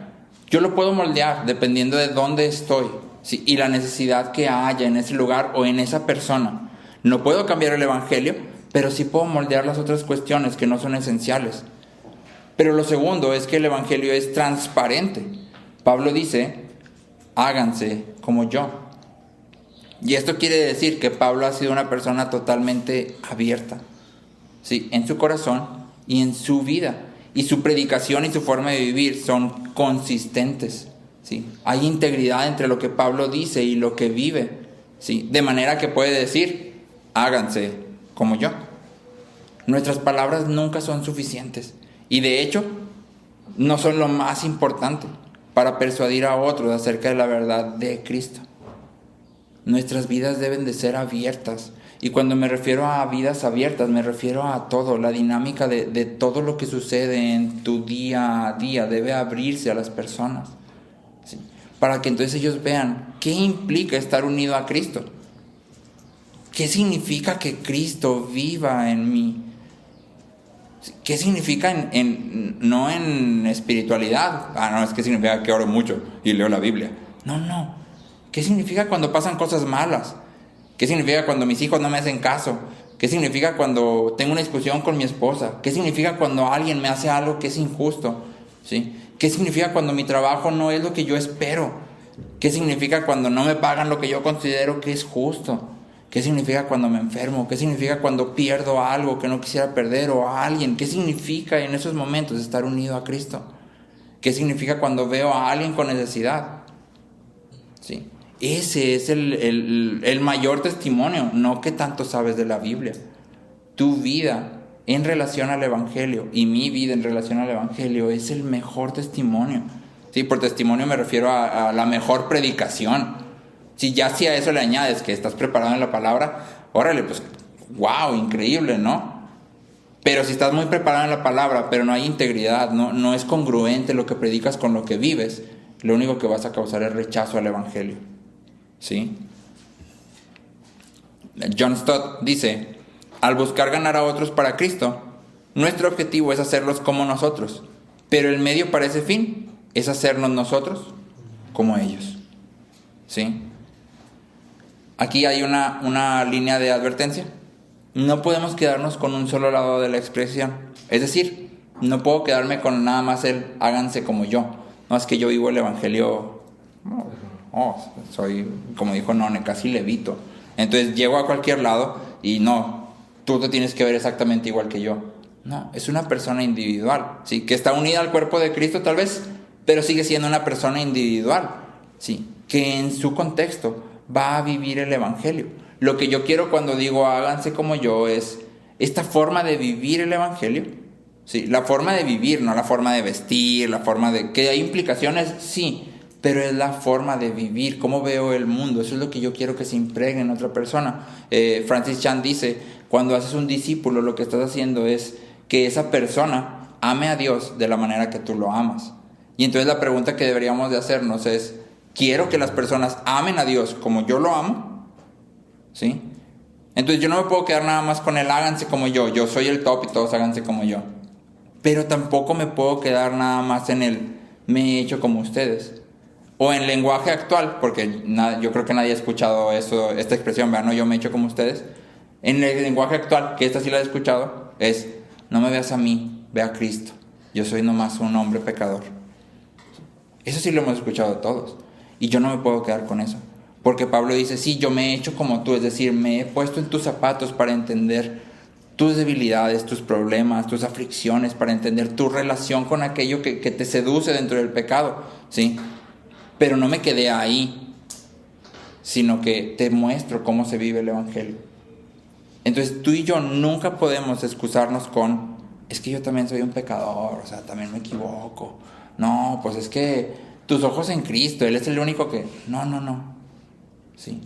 [SPEAKER 1] yo lo puedo moldear dependiendo de dónde estoy, ¿sí? Y la necesidad que haya en ese lugar o en esa persona. No puedo cambiar el evangelio, pero sí puedo moldear las otras cuestiones que no son esenciales. Pero lo segundo es que el evangelio es transparente. Pablo dice, háganse como yo. Y esto quiere decir que Pablo ha sido una persona totalmente abierta, ¿sí? En su corazón y en su vida. Y su predicación y su forma de vivir son consistentes, ¿sí? Hay integridad entre lo que Pablo dice y lo que vive, ¿sí? De manera que puede decir, háganse como yo. Nuestras palabras nunca son suficientes. Y de hecho, no son lo más importante para persuadir a otros acerca de la verdad de Cristo. Nuestras vidas deben de ser abiertas. Y cuando me refiero a vidas abiertas, me refiero a todo. La dinámica de todo lo que sucede en tu día a día debe abrirse a las personas, ¿sí? Para que entonces ellos vean qué implica estar unido a Cristo. ¿Qué significa que Cristo viva en mí? ¿Qué significa no en espiritualidad? No, es que significa que oro mucho y leo la Biblia. No. ¿Qué significa cuando pasan cosas malas? ¿Qué significa cuando mis hijos no me hacen caso? ¿Qué significa cuando tengo una discusión con mi esposa? ¿Qué significa cuando alguien me hace algo que es injusto? ¿Sí? ¿Qué significa cuando mi trabajo no es lo que yo espero? ¿Qué significa cuando no me pagan lo que yo considero que es justo? ¿Qué significa cuando me enfermo? ¿Qué significa cuando pierdo algo que no quisiera perder o a alguien? ¿Qué significa en esos momentos estar unido a Cristo? ¿Qué significa cuando veo a alguien con necesidad? ¿Sí? Ese es el mayor testimonio, no que tanto sabes de la Biblia. Tu vida en relación al Evangelio y mi vida en relación al Evangelio es el mejor testimonio. Sí, por testimonio me refiero a la mejor predicación. Si ya a eso le añades que estás preparado en la palabra, órale, pues, wow, increíble, ¿no? Pero si estás muy preparado en la palabra, pero no hay integridad, no es congruente lo que predicas con lo que vives, lo único que vas a causar es rechazo al Evangelio, ¿sí? John Stott dice, al buscar ganar a otros para Cristo, nuestro objetivo es hacerlos como nosotros, pero el medio para ese fin es hacernos nosotros como ellos, ¿sí? Aquí hay una línea de advertencia. No podemos quedarnos con un solo lado de la expresión. Es decir, no puedo quedarme con nada más el háganse como yo. No, es que yo vivo el Evangelio, soy, como dijo None, casi levito. Entonces llego a cualquier lado y no, tú te tienes que ver exactamente igual que yo. No, es una persona individual, ¿sí? Que está unida al cuerpo de Cristo tal vez, pero sigue siendo una persona individual, ¿sí? Que en su contexto va a vivir el Evangelio. Lo que yo quiero cuando digo háganse como yo es esta forma de vivir el Evangelio, ¿sí? La forma de vivir, no la forma de vestir, la forma de... que hay implicaciones, sí, pero es la forma de vivir, cómo veo el mundo. Eso es lo que yo quiero que se impregne en otra persona. Francis Chan dice, cuando haces un discípulo, lo que estás haciendo es que esa persona ame a Dios de la manera que tú lo amas. Y entonces la pregunta que deberíamos de hacernos es, ¿quiero que las personas amen a Dios como yo lo amo? ¿Sí? Entonces yo no me puedo quedar nada más con el háganse como yo soy el top y todos háganse como yo. Pero tampoco me puedo quedar nada más en el me he hecho como ustedes. O en lenguaje actual, porque yo creo que nadie ha escuchado esta expresión, ¿verdad? No, yo me he hecho como ustedes. En el lenguaje actual, que esta sí la he escuchado, es no me veas a mí, ve a Cristo. Yo soy nomás un hombre pecador. Eso sí lo hemos escuchado todos. Y yo no me puedo quedar con eso. Porque Pablo dice, sí, yo me he hecho como tú. Es decir, me he puesto en tus zapatos para entender tus debilidades, tus problemas, tus aflicciones, para entender tu relación con aquello que te seduce dentro del pecado, ¿sí? Pero no me quedé ahí, sino que te muestro cómo se vive el Evangelio. Entonces tú y yo nunca podemos excusarnos con, es que yo también soy un pecador, o sea, también me equivoco. No, pues es que tus ojos en Cristo, Él es el único que... No. Sí.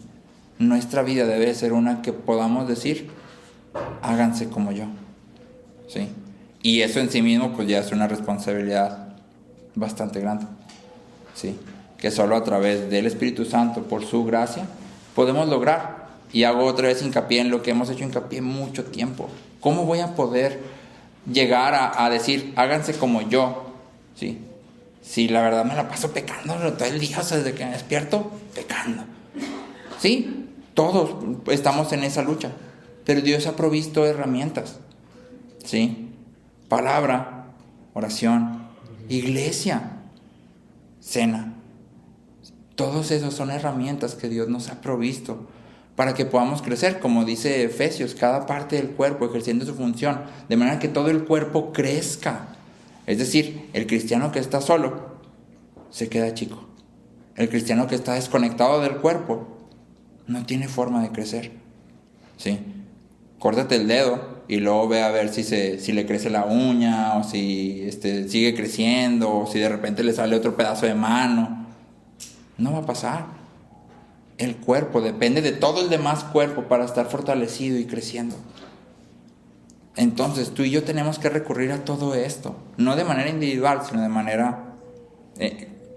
[SPEAKER 1] Nuestra vida debe ser una que podamos decir, háganse como yo. Sí. Y eso en sí mismo pues ya es una responsabilidad bastante grande. Sí. Que solo a través del Espíritu Santo, por su gracia, podemos lograr. Y hago otra vez hincapié en lo que hemos hecho hincapié mucho tiempo. ¿Cómo voy a poder llegar a decir, háganse como yo? Sí. Si la verdad me la paso pecando todo el día, o sea, desde que me despierto, pecando. Sí, todos estamos en esa lucha. Pero Dios ha provisto herramientas. Sí. Palabra, oración, iglesia, cena. Todos esos son herramientas que Dios nos ha provisto para que podamos crecer, como dice Efesios, cada parte del cuerpo ejerciendo su función, de manera que todo el cuerpo crezca. Es decir, el cristiano que está solo se queda chico. El cristiano que está desconectado del cuerpo no tiene forma de crecer. ¿Sí? Córtate el dedo y luego ve a ver si le crece la uña, o si sigue creciendo, o si de repente le sale otro pedazo de mano. No va a pasar. El cuerpo depende de todo el demás cuerpo para estar fortalecido y creciendo. Entonces tú y yo tenemos que recurrir a todo esto, no de manera individual, sino de manera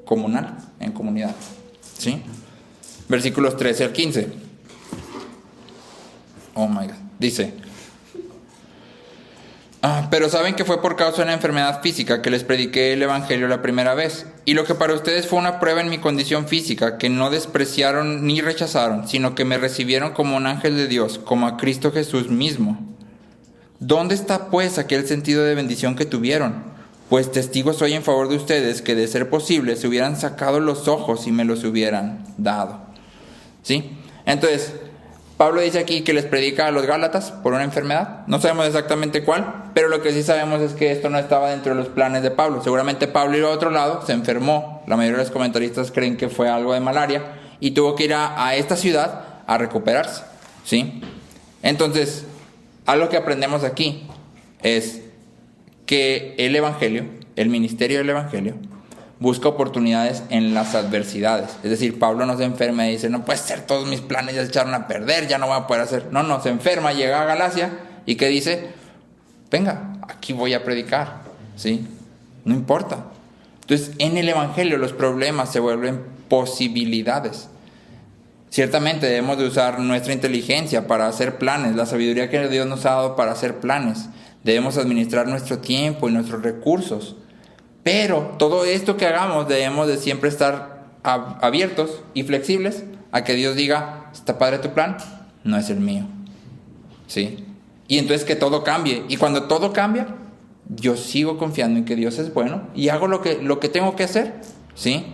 [SPEAKER 1] comunal, en comunidad. ¿Sí? Versículos 13 al 15. Oh my God. Dice: pero saben que fue por causa de una enfermedad física que les prediqué el Evangelio la primera vez. Y lo que para ustedes fue una prueba en mi condición física, que no despreciaron ni rechazaron, sino que me recibieron como un ángel de Dios, como a Cristo Jesús mismo. ¿Dónde está pues aquel sentido de bendición que tuvieron? Pues testigo soy en favor de ustedes que, de ser posible, se hubieran sacado los ojos y me los hubieran dado. ¿Sí? Entonces, Pablo dice aquí que les predica a los Gálatas por una enfermedad. No sabemos exactamente cuál, pero lo que sí sabemos es que esto no estaba dentro de los planes de Pablo. Seguramente Pablo iba a otro lado, se enfermó. La mayoría de los comentaristas creen que fue algo de malaria y tuvo que ir a esta ciudad a recuperarse. ¿Sí? Entonces, algo que aprendemos aquí es que el Evangelio, el ministerio del Evangelio, busca oportunidades en las adversidades. Es decir, Pablo no se enferma y dice, no puede ser, todos mis planes ya se echaron a perder, ya no voy a poder hacer. No, se enferma, llega a Galacia y ¿qué dice? Venga, aquí voy a predicar. ¿Sí? No importa. Entonces, en el Evangelio los problemas se vuelven posibilidades. Ciertamente debemos de usar nuestra inteligencia para hacer planes, la sabiduría que Dios nos ha dado para hacer planes. Debemos administrar nuestro tiempo y nuestros recursos. Pero todo esto que hagamos debemos de siempre estar abiertos y flexibles a que Dios diga, ¿está padre tu plan? No es el mío. ¿Sí? Y entonces que todo cambie. Y cuando todo cambia, yo sigo confiando en que Dios es bueno y hago lo que tengo que hacer. ¿Sí?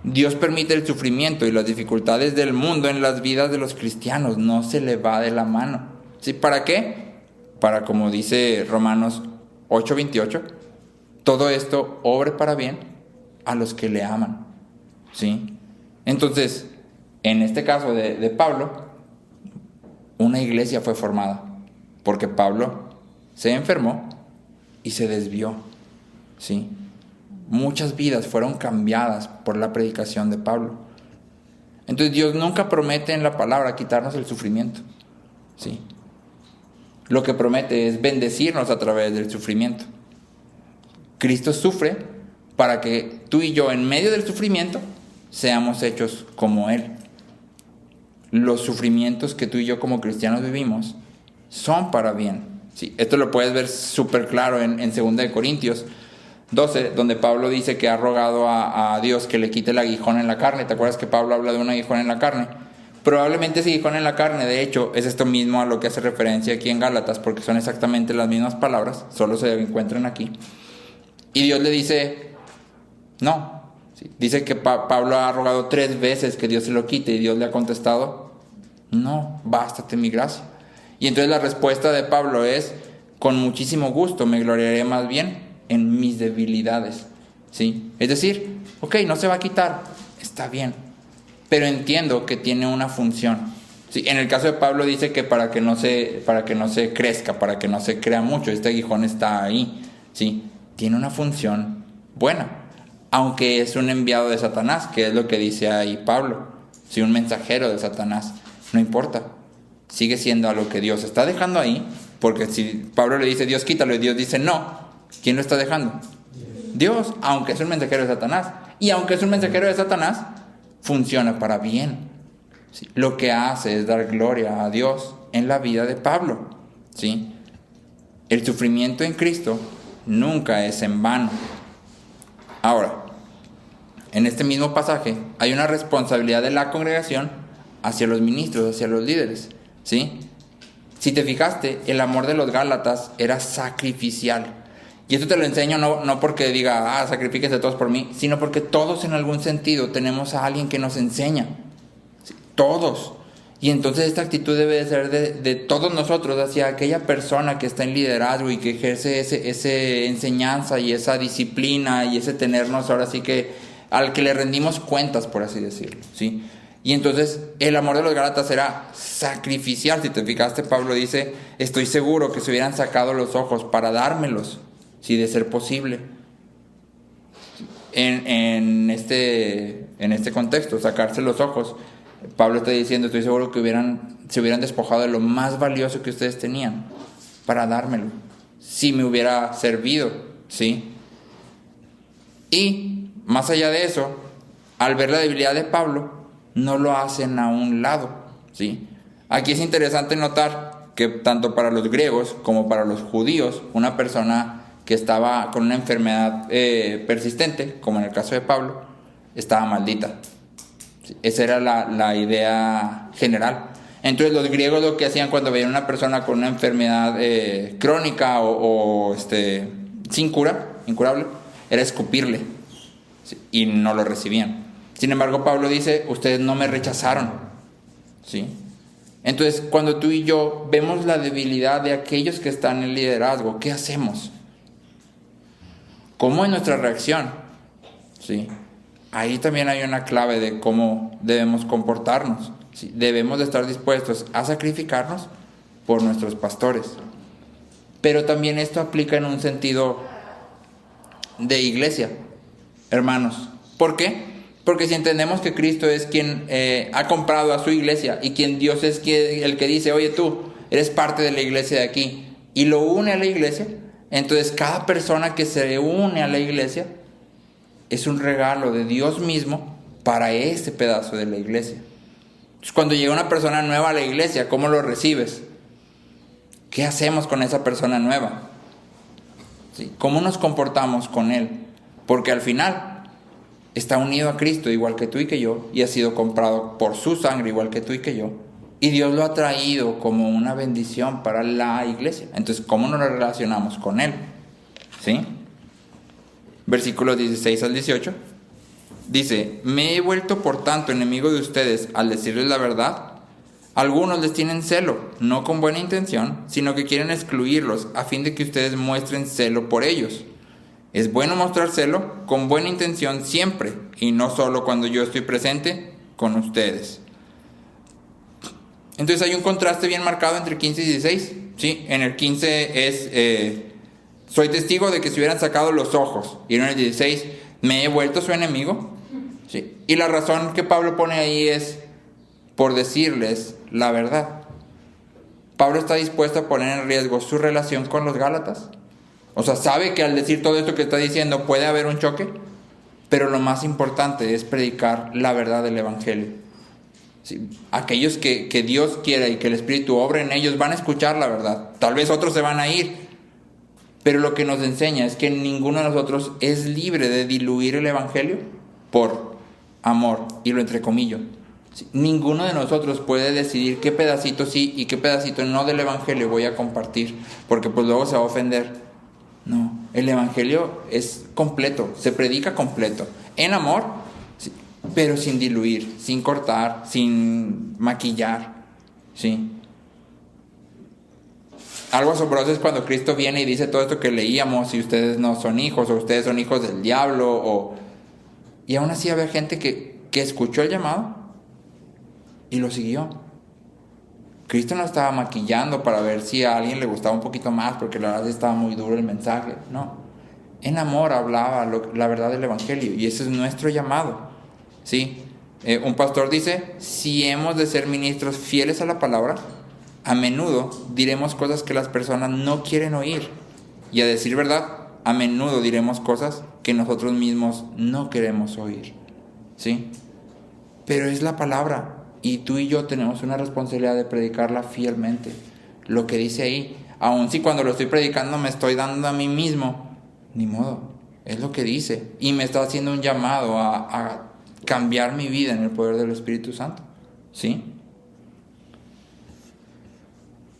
[SPEAKER 1] Dios permite el sufrimiento y las dificultades del mundo en las vidas de los cristianos. No se le va de la mano. ¿Sí? ¿Para qué? Para, como dice Romanos 8:28, todo esto obre para bien a los que le aman. ¿Sí? Entonces, en este caso de Pablo, una iglesia fue formada porque Pablo se enfermó y se desvió. ¿Sí? Muchas vidas fueron cambiadas por la predicación de Pablo. Entonces Dios nunca promete en la palabra quitarnos el sufrimiento. ¿Sí? Lo que promete es bendecirnos a través del sufrimiento. Cristo sufre para que tú y yo, en medio del sufrimiento, seamos hechos como Él. los sufrimientos que tú y yo como cristianos vivimos son para bien. Sí, esto lo puedes ver súper claro en 2 Corintios 12, donde Pablo dice que ha rogado a Dios que le quite el aguijón en la carne. ¿Te acuerdas que Pablo habla de un aguijón en la carne? Probablemente ese aguijón en la carne, de hecho, es esto mismo a lo que hace referencia aquí en Gálatas, porque son exactamente las mismas palabras, solo se encuentran aquí. Y Dios le dice, no. Sí, dice que Pablo ha rogado 3 veces que Dios se lo quite, y Dios le ha contestado, no, bástate mi gracia. Y entonces la respuesta de Pablo es, con muchísimo gusto me gloriaré más bien en mis debilidades. ¿Sí? Es decir, ok, no se va a quitar, está bien, pero entiendo que tiene una función. ¿Sí? En el caso de Pablo dice que para que no se crezca, para que no se crea mucho, este aguijón está ahí. ¿Sí? Tiene una función buena, aunque es un enviado de Satanás, que es lo que dice ahí Pablo. ¿Sí? Un mensajero de Satanás, no importa, sigue siendo a lo que Dios está dejando ahí, porque si Pablo le dice Dios quítalo y Dios dice no, ¿quién lo está dejando? Dios, aunque es un mensajero de Satanás. Y aunque es un mensajero de Satanás, funciona para bien. ¿Sí? Lo que hace es dar gloria a Dios en la vida de Pablo. ¿Sí? El sufrimiento en Cristo nunca es en vano. Ahora, en este mismo pasaje hay una responsabilidad de la congregación hacia los ministros, hacia los líderes. ¿Sí? Si te fijaste, el amor de los Gálatas era sacrificial. Y esto te lo enseño no porque diga, sacrifíquense todos por mí, sino porque todos en algún sentido tenemos a alguien que nos enseña. ¿Sí? Todos. Y entonces esta actitud debe de ser de todos nosotros hacia aquella persona que está en liderazgo y que ejerce ese enseñanza y esa disciplina y ese tenernos ahora sí que al que le rendimos cuentas, por así decirlo. ¿Sí? Y entonces el amor de los Gálatas era sacrificial. Si te fijaste, Pablo dice, estoy seguro que se hubieran sacado los ojos para dármelos, si de ser posible. En este contexto, sacarse los ojos, Pablo está diciendo, estoy seguro que se hubieran despojado de lo más valioso que ustedes tenían para dármelo, si me hubiera servido. ¿Sí? Y más allá de eso, al ver la debilidad de Pablo, no lo hacen a un lado. ¿Sí? Aquí es interesante notar que tanto para los griegos como para los judíos, una persona que estaba con una enfermedad persistente, como en el caso de Pablo, estaba maldita. ¿Sí? Esa era la idea general. Entonces los griegos lo que hacían cuando veían una persona con una enfermedad crónica o sin cura, incurable, era escupirle. ¿Sí? Y no lo recibían. Sin embargo, Pablo dice, ustedes no me rechazaron. ¿Sí? Entonces, cuando tú y yo vemos la debilidad de aquellos que están en el liderazgo, ¿qué hacemos? ¿Cómo es nuestra reacción? ¿Sí? Ahí también hay una clave de cómo debemos comportarnos. ¿Sí? Debemos de estar dispuestos a sacrificarnos por nuestros pastores. Pero también esto aplica en un sentido de iglesia, hermanos. ¿Por qué? Porque si entendemos que Cristo es quien ha comprado a su iglesia y quien Dios es el que dice, oye tú, eres parte de la iglesia de aquí, y lo une a la iglesia, entonces cada persona que se une a la iglesia es un regalo de Dios mismo para ese pedazo de la iglesia. Entonces, cuando llega una persona nueva a la iglesia, ¿cómo lo recibes? ¿Qué hacemos con esa persona nueva? ¿Sí? ¿Cómo nos comportamos con él? Porque al final está unido a Cristo igual que tú y que yo, y ha sido comprado por su sangre igual que tú y que yo, y Dios lo ha traído como una bendición para la iglesia. Entonces, ¿cómo nos relacionamos con él? ¿Sí? Versículos 16 al 18 dice, me he vuelto por tanto enemigo de ustedes al decirles la verdad. Algunos les tienen celo, no con buena intención, sino que quieren excluirlos a fin de que ustedes muestren celo por ellos. Es bueno mostrar celo con buena intención siempre, y no solo cuando yo estoy presente con ustedes. Entonces hay un contraste bien marcado entre 15 y 16. ¿Sí? En el 15 es, soy testigo de que se hubieran sacado los ojos. Y en el 16, me he vuelto su enemigo. ¿Sí? Y la razón que Pablo pone ahí es por decirles la verdad. Pablo está dispuesto a poner en riesgo su relación con los Gálatas. O sea, sabe que al decir todo esto que está diciendo puede haber un choque, pero lo más importante es predicar la verdad del Evangelio. ¿sí? Aquellos que Dios quiera y que el Espíritu obre en ellos van a escuchar la verdad. Tal vez otros se van a ir, pero lo que nos enseña es que ninguno de nosotros es libre de diluir el Evangelio por amor, y lo entrecomillo. ¿Sí? Ninguno de nosotros puede decidir qué pedacito sí y qué pedacito no del Evangelio voy a compartir, porque pues luego se va a ofender. No, el Evangelio es completo, se predica completo, en amor, sí, pero sin diluir, sin cortar, sin maquillar, ¿sí? Algo asombroso es cuando Cristo viene y dice todo esto que leíamos, y ustedes no son hijos, o ustedes son hijos del diablo, y aún así había gente que escuchó el llamado y lo siguió. Cristo no estaba maquillando para ver si a alguien le gustaba un poquito más, porque la verdad estaba muy duro el mensaje. No, en amor hablaba la verdad del Evangelio, y ese es nuestro llamado, ¿sí? Un pastor dice: si hemos de ser ministros fieles a la palabra, a menudo diremos cosas que las personas no quieren oír, y a decir verdad, a menudo diremos cosas que nosotros mismos no queremos oír, ¿sí? Pero es la palabra, y tú y yo tenemos una responsabilidad de predicarla fielmente. Lo que dice ahí, aun si cuando lo estoy predicando me estoy dando a mí mismo, ni modo, es lo que dice, y me está haciendo un llamado a cambiar mi vida en el poder del Espíritu Santo, ¿sí?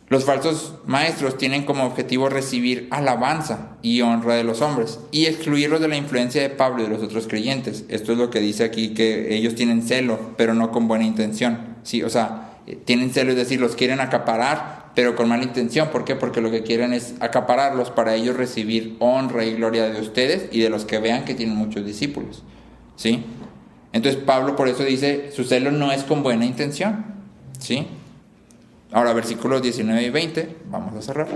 [SPEAKER 1] Los falsos maestros tienen como objetivo recibir alabanza y honra de los hombres y excluirlos de la influencia de Pablo y de los otros creyentes. Esto es lo que dice aquí, que ellos tienen celo, pero no con buena intención, ¿sí? O sea, tienen celo, es decir, los quieren acaparar, pero con mala intención. ¿Por qué? Porque lo que quieren es acapararlos para ellos recibir honra y gloria de ustedes y de los que vean que tienen muchos discípulos, ¿sí? Entonces Pablo por eso dice, su celo no es con buena intención, ¿sí? Ahora, versículos 19 y 20, vamos a cerrar.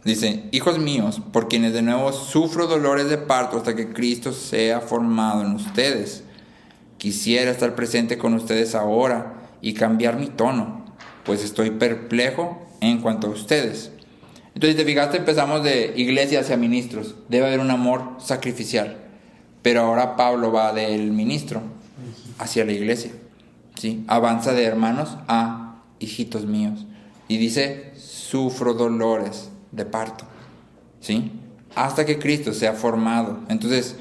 [SPEAKER 1] Dice: hijos míos, por quienes de nuevo sufro dolores de parto hasta que Cristo sea formado en ustedes. Quisiera estar presente con ustedes ahora y cambiar mi tono, pues estoy perplejo en cuanto a ustedes. Entonces, te fijaste, empezamos de iglesia hacia ministros. Debe haber un amor sacrificial. Pero ahora Pablo va del ministro hacia la iglesia, ¿sí? Avanza de hermanos a hijitos míos, y dice: sufro dolores de parto, ¿sí? Hasta que Cristo sea formado. Entonces,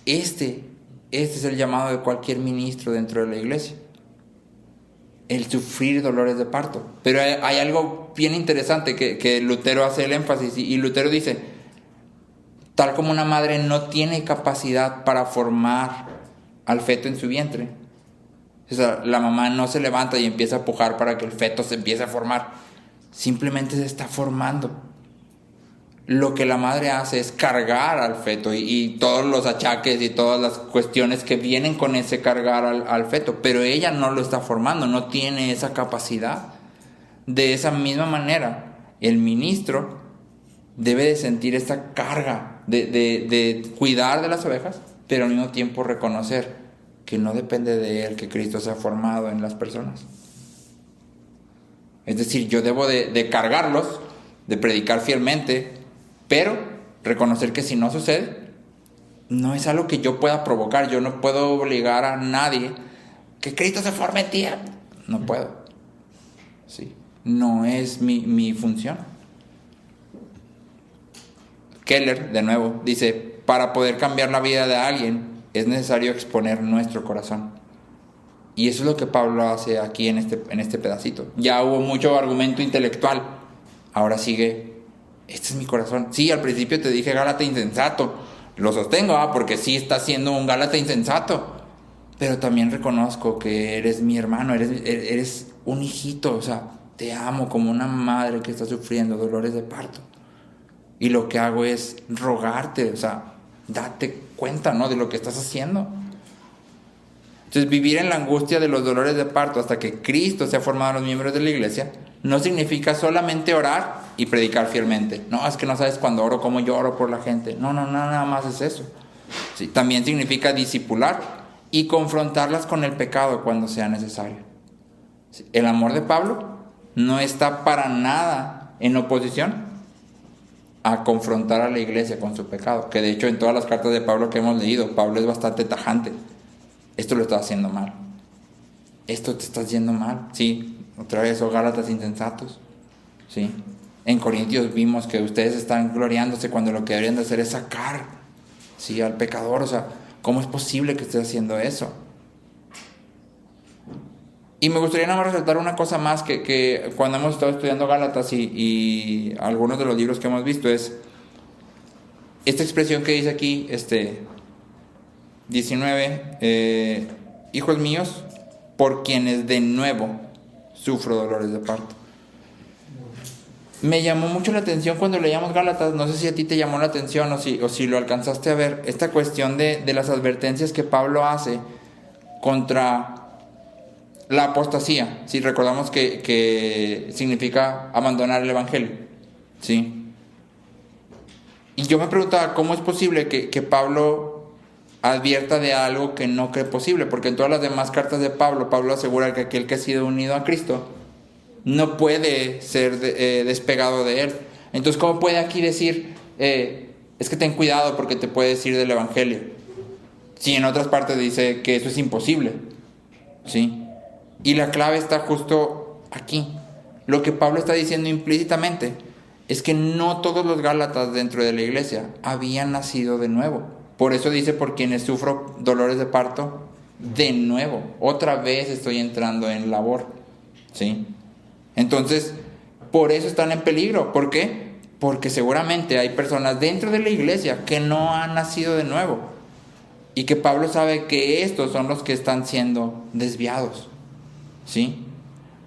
[SPEAKER 1] este es el llamado de cualquier ministro dentro de la iglesia, el sufrir dolores de parto. Pero hay algo bien interesante que Lutero hace el énfasis, y Lutero dice: tal como una madre no tiene capacidad para formar al feto en su vientre, o sea, la mamá no se levanta y empieza a pujar para que el feto se empiece a formar. Simplemente se está formando. Lo que la madre hace es cargar al feto y todos los achaques y todas las cuestiones que vienen con ese cargar al feto. Pero ella no lo está formando, no tiene esa capacidad. De esa misma manera, el ministro debe de sentir esta carga de cuidar de las ovejas, pero al mismo tiempo reconocer que no depende de él que Cristo sea formado en las personas. Es decir, yo debo de cargarlos, de predicar fielmente, pero reconocer que si no sucede, no es algo que yo pueda provocar. Yo no puedo obligar a nadie que Cristo se forme en ti. No puedo, ¿sí? No es mi función. Keller, de nuevo, dice: para poder cambiar la vida de alguien es necesario exponer nuestro corazón. Y eso es lo que Pablo hace aquí en este pedacito. Ya hubo mucho argumento intelectual, ahora sigue: este es mi corazón. Sí, al principio te dije Gálata insensato, lo sostengo, porque sí estás siendo un Gálata insensato, pero también reconozco que eres mi hermano, eres un hijito. O sea, te amo como una madre que está sufriendo dolores de parto, y lo que hago es rogarte, o sea, date cuenta, ¿no?, de lo que estás haciendo. Entonces, vivir en la angustia de los dolores de parto hasta que Cristo sea formado en los miembros de la iglesia no significa solamente orar y predicar fielmente. No, es que no sabes cuando oro cómo yo oro por la gente. No, nada más es eso. Sí, también significa discipular y confrontarlas con el pecado cuando sea necesario. Sí, el amor de Pablo no está para nada en oposición a confrontar a la iglesia con su pecado, que de hecho en todas las cartas de Pablo que hemos leído, Pablo es bastante tajante: esto lo está haciendo mal, esto te estás yendo mal, sí, otra vez, Gálatas insensatos, sí. En Corintios vimos que ustedes están gloriándose cuando lo que deberían de hacer es sacar, sí, al pecador. O sea, ¿cómo es posible que estés haciendo eso? Y me gustaría nada más resaltar una cosa más que cuando hemos estado estudiando Gálatas y algunos de los libros que hemos visto, es esta expresión que dice aquí, 19, hijos míos, por quienes de nuevo sufro dolores de parto. Me llamó mucho la atención cuando leíamos Gálatas, no sé si a ti te llamó la atención o si lo alcanzaste a ver, esta cuestión de las advertencias que Pablo hace contra la apostasía. Si recordamos que significa abandonar el evangelio, ¿sí? Y yo me preguntaba, ¿cómo es posible que Pablo advierta de algo que no cree posible? Porque en todas las demás cartas de Pablo asegura que aquel que ha sido unido a Cristo no puede ser despegado de él. Entonces, ¿cómo puede aquí decir, es que ten cuidado porque te puedes ir del evangelio? Si en otras partes dice que eso es imposible, ¿sí? Y la clave está justo aquí. Lo que Pablo está diciendo implícitamente es que no todos los gálatas dentro de la iglesia habían nacido de nuevo. Por eso dice, por quienes sufro dolores de parto, de nuevo. Otra vez estoy entrando en labor, ¿sí? Entonces, por eso están en peligro. ¿Por qué? Porque seguramente hay personas dentro de la iglesia que no han nacido de nuevo. Y que Pablo sabe que estos son los que están siendo desviados, ¿sí?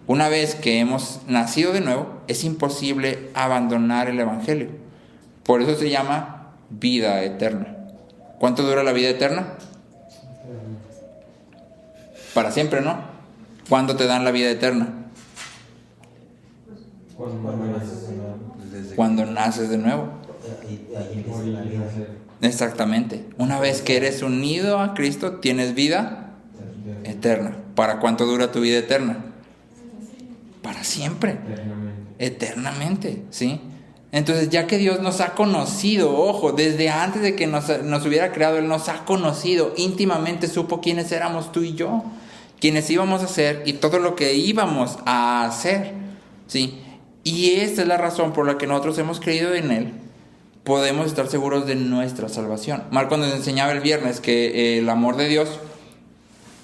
[SPEAKER 1] Una vez que hemos nacido de nuevo, es imposible abandonar el evangelio. Por eso se llama vida eterna. ¿Cuánto dura la vida eterna? Para siempre, ¿no? ¿Cuándo te dan la vida eterna? Cuando naces de nuevo. Exactamente. Una vez que eres unido a Cristo, tienes vida eterna. ¿Para cuánto dura tu vida eterna? Para siempre. Eternamente, ¿sí? Entonces, ya que Dios nos ha conocido, ojo, desde antes de que nos hubiera creado, Él nos ha conocido íntimamente, supo quiénes éramos tú y yo, quiénes íbamos a ser y todo lo que íbamos a hacer, ¿sí? Y esta es la razón por la que nosotros hemos creído en Él. Podemos estar seguros de nuestra salvación. Marco nos enseñaba el viernes que el amor de Dios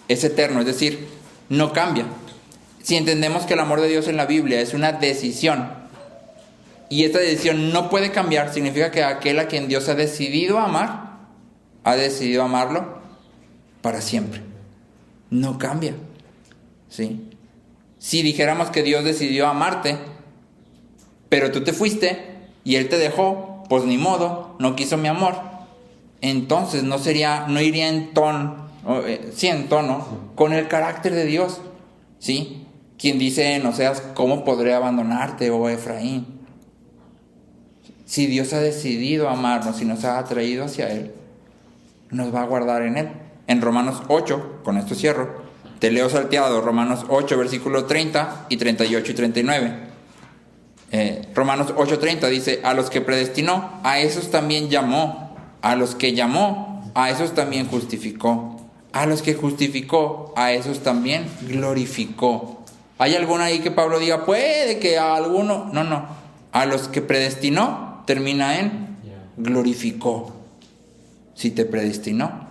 [SPEAKER 1] es eterno, es decir, no cambia. Si entendemos que el amor de Dios en la Biblia es una decisión y esta decisión no puede cambiar, significa que aquel a quien Dios ha decidido amar, ha decidido amarlo para siempre. No cambia, ¿sí? Si dijéramos que Dios decidió amarte, pero tú te fuiste y Él te dejó, pues ni modo, no quiso mi amor, entonces no iría en tono con el carácter de Dios, ¿sí? Quien dice en Oseas, ¿cómo podré abandonarte, oh Efraín? Si Dios ha decidido amarnos y nos ha atraído hacia Él, nos va a guardar en Él. En Romanos 8, con esto cierro, te leo salteado, Romanos 8, versículos 30 y 38 y 39. Romanos 8:30 dice, a los que predestinó, a esos también llamó, a los que llamó, a esos también justificó, a los que justificó, a esos también glorificó. ¿Hay alguno ahí que Pablo diga, puede que a alguno? No, a los que predestinó, termina en glorificó. Si te predestinó,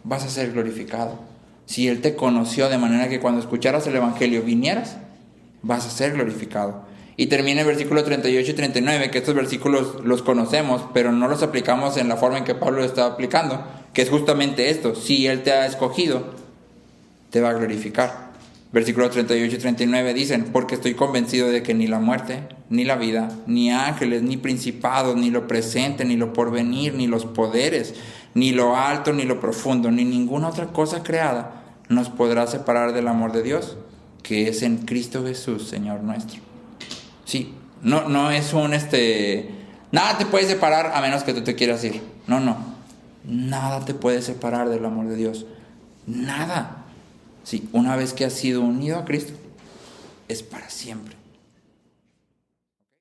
[SPEAKER 1] vas a ser glorificado. Si Él te conoció de manera que cuando escucharas el evangelio vinieras, vas a ser glorificado. Y termina en versículos 38 y 39, que estos versículos los conocemos, pero no los aplicamos en la forma en que Pablo lo está aplicando, que es justamente esto: si Él te ha escogido, te va a glorificar. Versículos 38 y 39 dicen, porque estoy convencido de que ni la muerte, ni la vida, ni ángeles, ni principados, ni lo presente, ni lo porvenir, ni los poderes, ni lo alto, ni lo profundo, ni ninguna otra cosa creada nos podrá separar del amor de Dios, que es en Cristo Jesús, Señor nuestro. Sí, no es nada te puede separar a menos que tú te quieras ir. No, nada te puede separar del amor de Dios. Nada. Sí, una vez que has sido unido a Cristo, es para siempre.